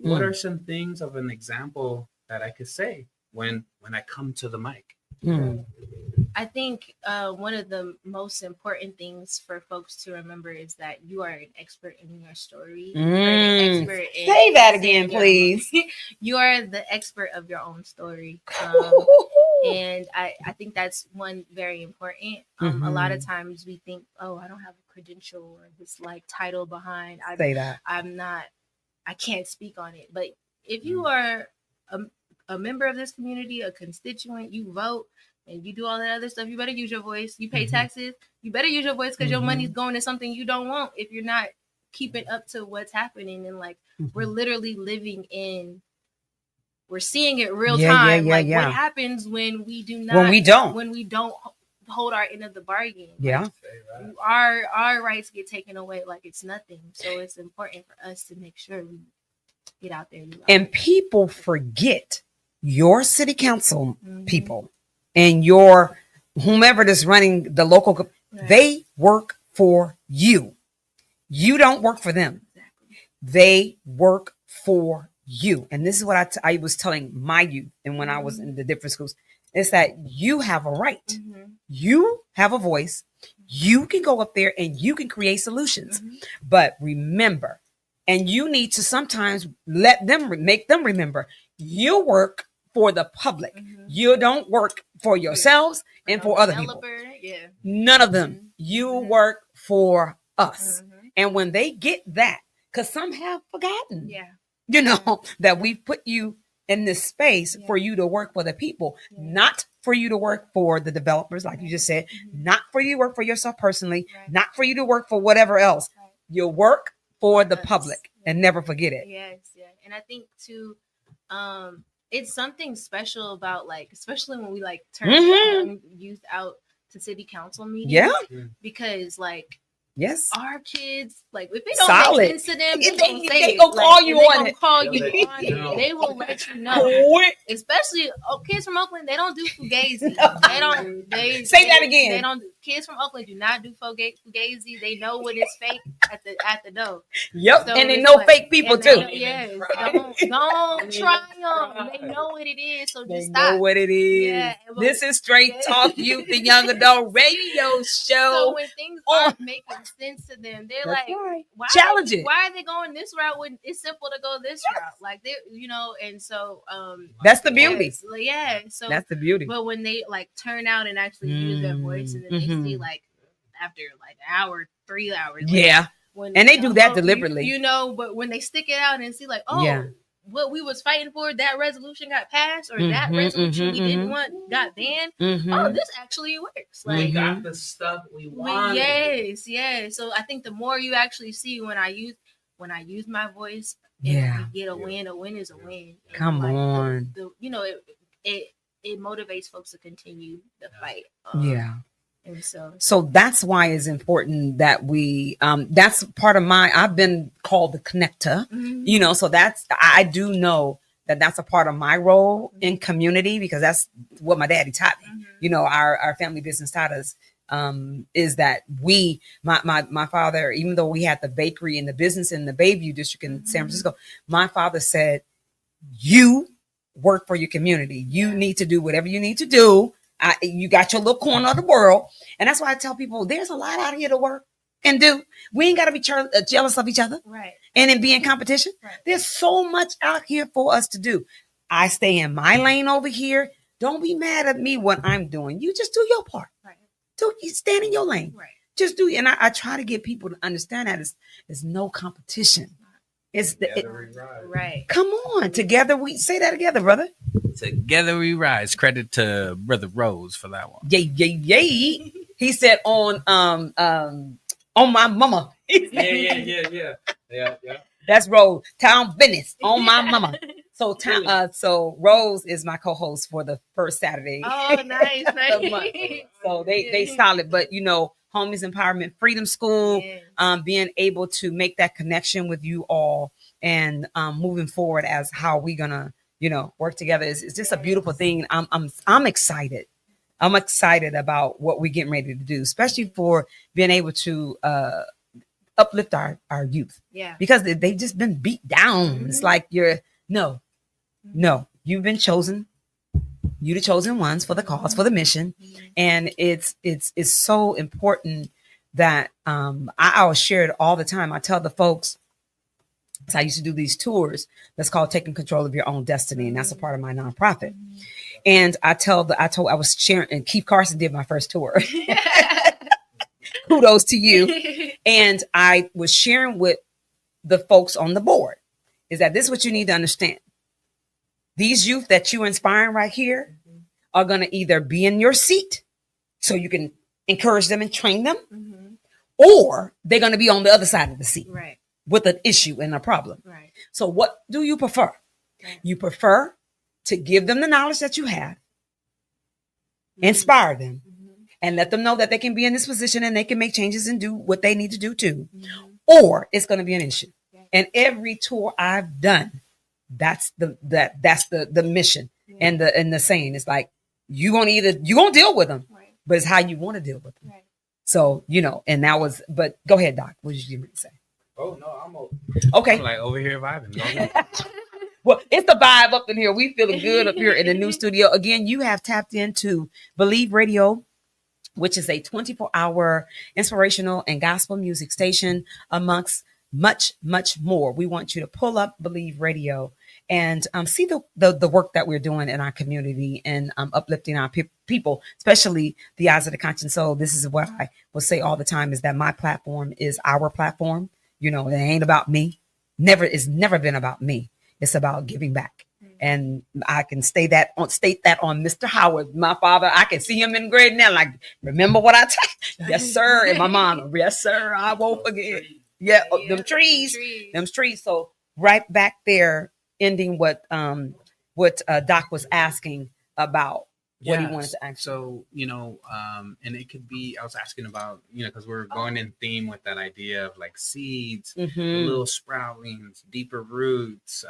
What are some things of an example that I could say when I come to the mic? I think one of the most important things for folks to remember is that you are an expert in your story. Say that again, please. You are the expert of your own story. And I think that's one very important. A lot of times we think, oh, I don't have a credential or this like title behind. I can't speak on it. But if you are a member of this community, a constituent, you vote and you do all that other stuff, you better use your voice. You pay taxes, you better use your voice because your money's going to something you don't want if you're not keeping up to what's happening. And like we're literally we're seeing it real time. What happens when we don't hold our end of the bargain? Our rights get taken away like it's nothing. So it's important for us to make sure we get out there. And people forget your city council people and your whomever that's running the local, they work for you. You don't work for them. Exactly. They work for you. And this is what I was telling my youth and when I was in the different schools, is that you have a right. You have a voice. You can go up there and you can create solutions. But remember, and you need to sometimes make them remember, you work for the public. You don't work for yourselves and for other people. None of them. You work for us. And when they get that, because some have forgotten, that we put you in this space for you to work for the people, not for you to work for the developers, like you just said, not for you to work for yourself personally, not for you to work for whatever else. You work for the public and never forget it. Yes, yeah. And I think too, it's something special about, like, especially when we like turn youth out to city council meetings. Because like, our kids, like, if it don't make sense to them, they gonna call you on it. They will let you know. Especially kids from Oakland, they don't do fugazi. They say that again. They don't. Kids from Oakland do not do fugazi. They know what is fake at the door. Yep, so and they know fake people too. Yes, don't try them. They know what it is, so just stop. They know what it is. Yeah, this is Straight Talk Youth, the Young Adult Radio Show. So when things aren't making sense to them, they're why challenge it. Why are they going this route when it's simple to go this route? Like, they, and so that's the beauty. So that's the beauty. But when they like turn out and actually use their voice, and then they see, like, after like an hour, 3 hours, and they do that deliberately, but when they stick it out and see, like, what we was fighting for, that resolution got passed, or that resolution we didn't want got banned. Oh, this actually works. Like, we got the stuff we wanted. Yes. So I think the more you actually see when I use my voice, and we get a win is a win. And come on, it motivates folks to continue the fight. And so that's why it's important that we that's part of I've been called the connector, so I do know that's a part of my role in community, because that's what my daddy taught me. Our family business taught us is that my father, even though we had the bakery and the business in the Bayview district in San Francisco, my father said, you work for your community. You need to do whatever you need to do. You got your little corner of the world. And that's why I tell people there's a lot out here to work and do. We ain't got to be jealous of each other. Right. And then be in competition. Right. There's so much out here for us to do. I stay in my lane over here. Don't be mad at me what I'm doing. You just do your part. Right. You stand in your lane. Right. Just do. And I try to get people to understand that it's no competition. It's right. Come on, together we say that together, brother. Together we rise. Credit to Brother Rose for that one. Yay. He said on my mama. Yeah. That's Rose. Town business on my mama. So Rose is my co-host for the first Saturday. Oh, nice. So they solid, but Homies Empowerment Freedom School, being able to make that connection with you all and moving forward as how we gonna, work together is just a beautiful thing. I'm excited. I'm excited about what we're getting ready to do, especially for being able to uplift our youth. Yeah. Because they've just been beat down. It's like no, you've been chosen. You the chosen ones for the cause, for the mission. And it's so important that I always share it all the time. I tell the folks, so I used to do these tours that's called Taking Control of Your Own Destiny. And that's a part of my nonprofit. And I was sharing, and Keith Carson did my first tour. Kudos to you. And I was sharing with the folks on the board is that this is what you need to understand. These youth that you're inspiring right here are going to either be in your seat so you can encourage them and train them, or they're going to be on the other side of the seat with an issue and a problem. Right. So what do you prefer? Right. You prefer to give them the knowledge that you have, inspire them, and let them know that they can be in this position and they can make changes and do what they need to do too, or it's going to be an issue. And every tour I've done, that's the mission and the saying. It's like you're gonna deal with them, but it's how you want to deal with them. Right. So and that was. But go ahead, Doc. What did you say? Oh no, I'm okay. I'm like over here vibing. Well, it's the vibe up in here. We feeling good up here in the new studio. Again, you have tapped into Believe Radio, which is a 24-hour inspirational and gospel music station amongst much, much more. We want you to pull up Believe Radio and see the work that we're doing in our community and uplifting our people, especially the eyes of the conscious soul. This is what I will say all the time is that my platform is our platform. It ain't about me. It's never been about me. It's about giving back. And I can state that on Mr. Howard, my father. I can see him in grade now. Like, remember what I tell? Yes, sir. And my mom, yes, sir. I won't forget. Yeah, them trees. So right back there, ending what Doc was asking about. What he wanted to ask. So, and it could be, I was asking about, because we're going in theme with that idea of like seeds, little sproutings, deeper roots,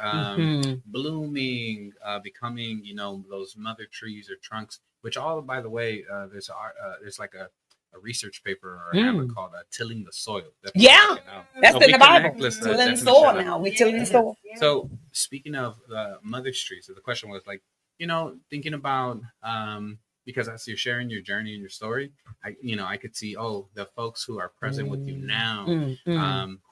blooming, becoming, those mother trees or trunks, which all, by the way, there's like a research paper or a hammer called Tilling the Soil. That's in the Bible. Tilling the soil now. We're tilling the soil. So speaking of mother trees, so the question was like, thinking about, because as you're sharing your journey and your story, I could see, the folks who are present with you now,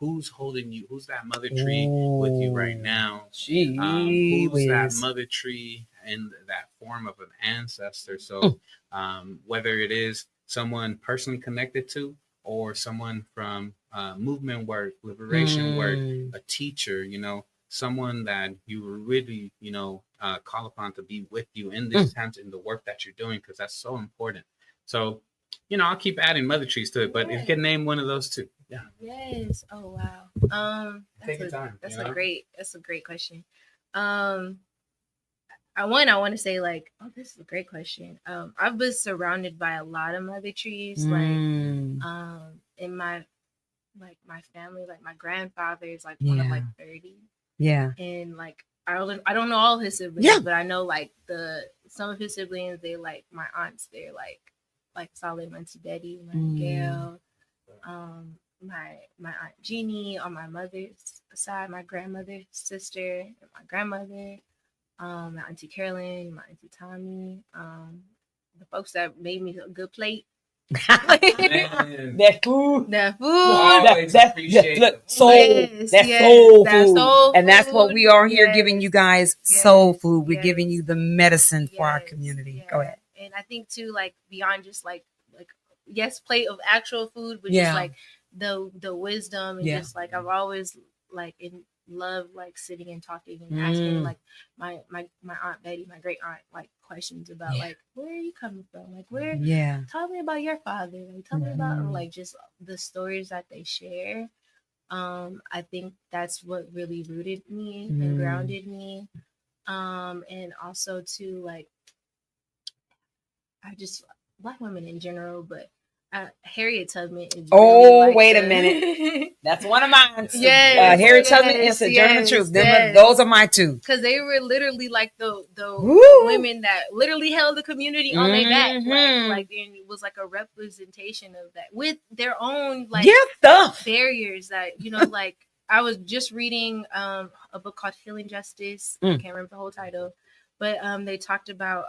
who's holding you, who's that mother tree with you right now? Who's that mother tree in that form of an ancestor? So whether it is someone personally connected to, or someone from movement work, liberation work, a teacher, someone that you really, call upon to be with you in this times in the work that you're doing, because that's so important. So, I'll keep adding mother trees to it, but if you can name one of those two. Yeah. Yes. Oh wow. Take your time. That's a great question. I want to say like, this is a great question. I've been surrounded by a lot of mother trees, like in my family, like my grandfather is like one of like 30. Yeah. And like I don't know all his siblings, but I know like some of his siblings, they like my aunts, they're like solid. My Auntie Betty, my Gail, my Aunt Jeannie on my mother's side, my grandmother's sister, and my grandmother, my Auntie Carolyn, my Auntie Tommy, the folks that made me a good plate. that food. That's soul. Soul food. And that's what we are here giving you guys, soul food. We're giving you the medicine for our community. Go ahead. And I think too, like beyond just like plate of actual food, but just like the wisdom and just like I've always like love like sitting and talking and asking like my Aunt Betty, my great aunt, like questions about like where are you coming from, like where tell me about your father, like tell me about like just the stories that they share. I think that's what really rooted me and grounded me, and also too like I just Black women in general, but Harriet Tubman is really wait a minute. That's one of mine. Harriet Tubman and Sojourner Truth. Those are my two. Because they were literally like the women that literally held the community on their back. Like and it was like a representation of that with their own like barriers that, like I was just reading a book called Healing Justice. I can't remember the whole title. But they talked about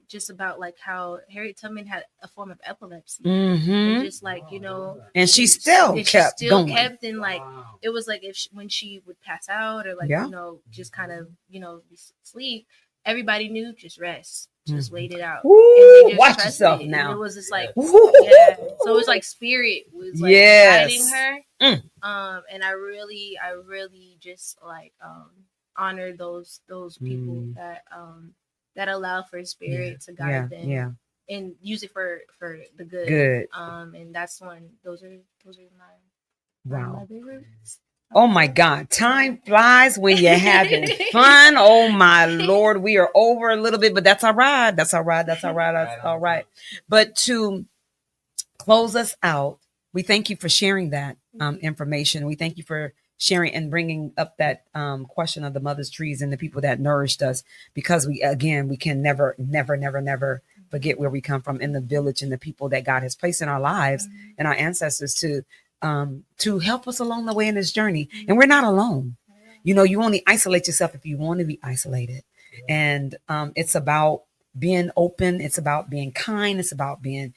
just about like how Harriet Tubman had a form of epilepsy, and just like and she still kept and like it was like when she would pass out or like just kind of sleep, everybody knew just rest, just wait it out. Watch yourself now. And it was just like so it was like spirit was like guiding her, and I really just like honor those people that allow for spirit to guide them and use it for the good. And that's those are my mother roots. Oh my God, time flies when you're having fun. Oh my Lord, we are over a little bit, but that's all right. That's all right. But to close us out, we thank you for sharing that information. We thank you for sharing and bringing up that question of the mother's trees and the people that nourished us, because we can never forget where we come from in the village and the people that God has placed in our lives and our ancestors to help us along the way in this journey. And we're not alone. You only isolate yourself if you want to be isolated. And it's about being open. It's about being kind. It's about being,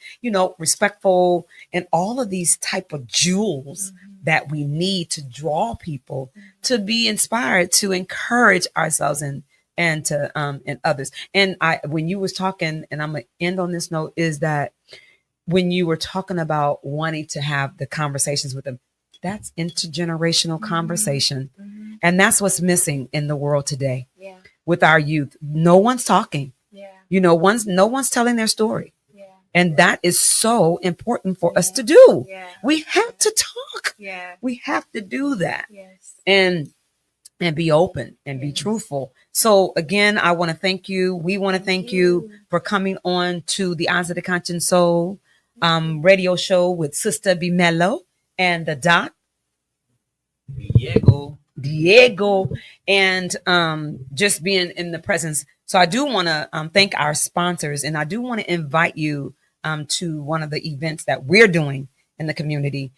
respectful, and all of these type of jewels that we need to draw people to be inspired, to encourage ourselves and to and others. And when you was talking, and I'm gonna end on this note, is that when you were talking about wanting to have the conversations with them, that's intergenerational conversation, and that's what's missing in the world today. with our youth. No one's talking. Yeah. No one's telling their story. Yeah. And that is so important for us to do. Yeah. We have to talk. Yeah. We have to do that. Yes. And be open and be truthful. So again, I want to thank you. We want to thank you for coming on to the Eyes of the Conscious Soul radio show with Sister B Mello and the Doc Diego, and just being in the presence. So I do want to thank our sponsors, and I do want to invite you to one of the events that we're doing in the community.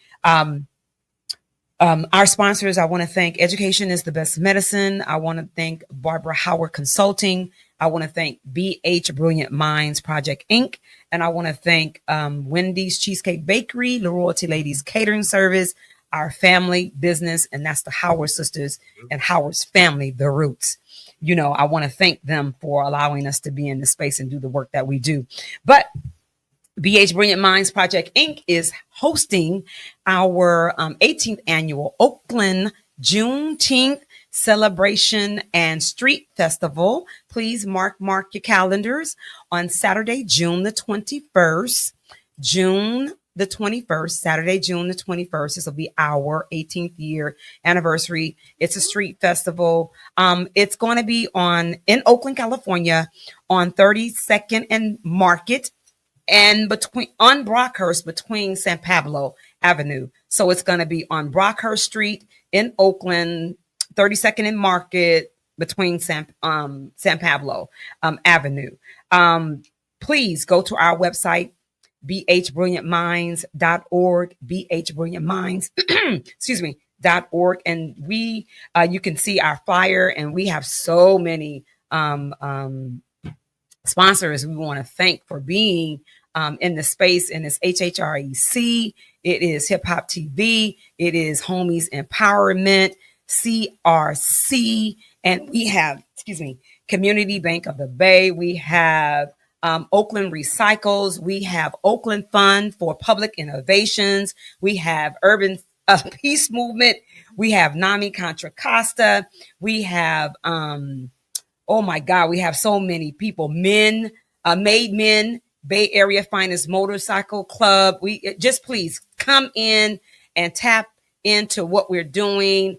Our sponsors, I want to thank Education is the Best Medicine. I want to thank Barbara Howard Consulting. I want to thank BH Brilliant Minds Project Inc. And I want to thank Wendy's Cheesecake Bakery, the Royalty Ladies Catering Service, our family business, and that's the Howard sisters and Howard's family, the Roots. I want to thank them for allowing us to be in the space and do the work that we do. But BH Brilliant Minds Project Inc. is hosting our 18th annual Oakland Juneteenth celebration and street festival. Please mark your calendars on Saturday, June the 21st. Saturday, June the 21st. This will be our 18th year anniversary. It's a street festival. It's going to be in Oakland, California, on 32nd and Market, and on Brockhurst between San Pablo Avenue. So it's going to be on Brockhurst Street in Oakland, 32nd and Market between San Pablo Avenue. Please go to our website, bhbrilliantminds.org, bhbrilliantminds, .org. And you can see our flyer, and we have so many sponsors we want to thank for being in the space. And it's HHREC, it is Hip Hop TV, it is Homies Empowerment, CRC, and we have, Community Bank of the Bay. We have Oakland Recycles. We have Oakland Fund for Public Innovations. We have Urban Peace Movement. We have NAMI Contra Costa. We have, oh my God, we have so many people. Made Men, Bay Area Finest Motorcycle Club. We just please come in and tap into what we're doing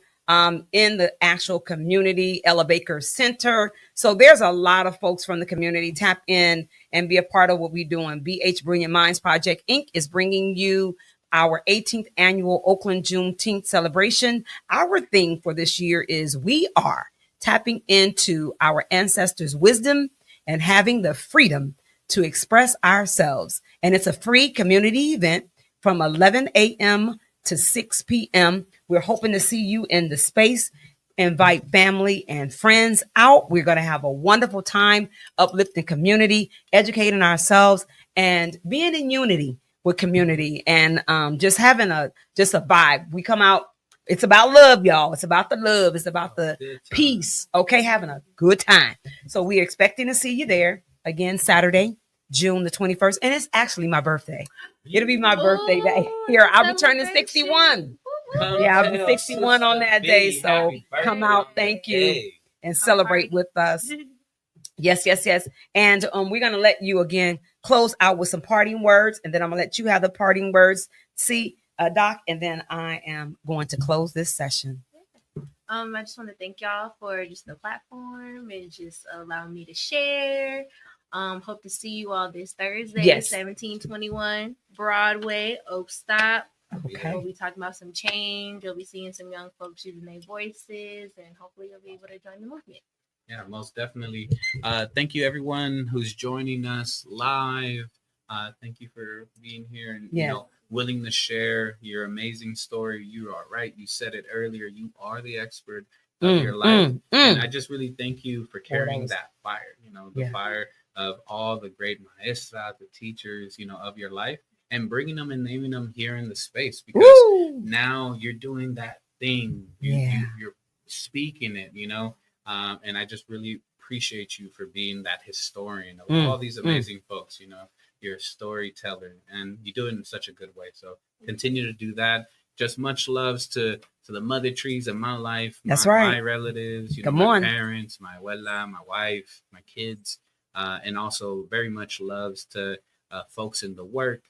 in the actual community, Ella Baker Center. So there's a lot of folks from the community. Tap in and be a part of what we're doing. BH Brilliant Minds Project Inc. is bringing you our 18th annual Oakland Juneteenth celebration. Our theme for this year is we are tapping into our ancestors' wisdom and having the freedom to express ourselves. And it's a free community event from 11 a.m. to 6 p.m. We're hoping to see you in the space. Invite family and friends out. We're going to have a wonderful time uplifting community, educating ourselves, and being in unity with community, and just having a vibe. We come out. It's about love, y'all. It's about the love. It's about the peace. Okay, having a good time. So we're expecting to see you there again Saturday, June the 21st, and it's actually my birthday. It'll be my birthday day. Here, I'll be turning 61. I'll be 61 on that day. So come out, thank you, and celebrate with us. Yes. And we're gonna let you again close out with some parting words, and then I'm gonna let you have the parting words. Doc, and then I am going to close this session. I just want to thank y'all for just the platform and just allowing me to share. Hope to see you all this Thursday, 1721 Broadway, Oak Stop. Okay. We'll be talking about some change. You'll be seeing some young folks using their voices, and hopefully you'll be able to join the movement. Yeah, most definitely. Thank you, everyone who's joining us live. Thank you for being here and willing to share your amazing story. You are right. You said it earlier. You are the expert of your life. And I just really thank you for carrying that fire, the fire of all the great maestras, the teachers, of your life, and bringing them and naming them here in the space, because now you're doing that thing. You're speaking it, and I just really appreciate you for being that historian of all these amazing folks. You're a storyteller, and you do it in such a good way. So continue to do that. just much loves to the mother trees of my life. That's my, right. My relatives, Come my on. parents, my abuela, my wife, my kids, and also very much loves to folks in the work,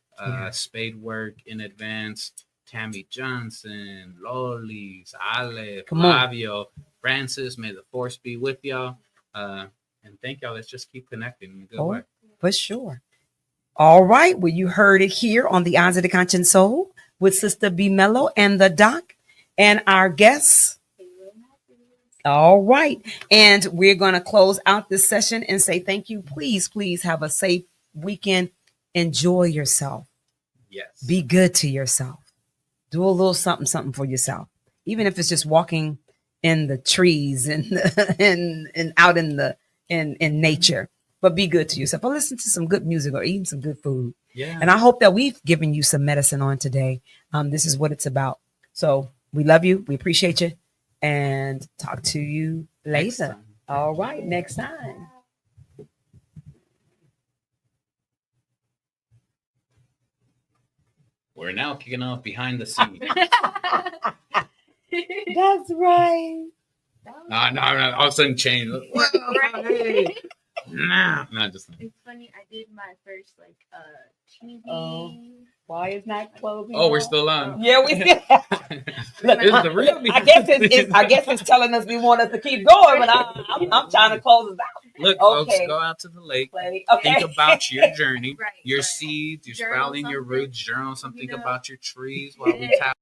spade work in advance. Tammy Johnson, Lolis, Ale, Flavio, Francis. May the force be with y'all. And thank y'all. Let's just keep connecting in a good way. For sure. All right. Well, you heard it here on the Eyes of the Conscious Soul with Sister B Mello and the Doc and our guests. All right. And we're going to close out this session and say thank you. Please, please have a safe weekend. Enjoy yourself. Yes. Be good to yourself. Do a little something for yourself. Even if it's just walking in the trees and out in nature. But be good to yourself. Or listen to some good music or eating some good food. Yeah. And I hope that we've given you some medicine on today. This is what it's about. So we love you. We appreciate you. And talk to you later. All right. Next time. We're now kicking off behind the scenes. That's right. No. All of a sudden change. No, just. It's funny. I did my first TV. Oh, why is not closing? Oh, we're still on. Yeah, we still. Look, This is the real. I guess it's telling us we want us to keep going, but I'm trying to close us out. Look, folks, go out to the lake. Okay. Think about your journey, Right, your right. seeds, your Journal sprouting, your something, roots. Journal something you know. about your trees while we tap.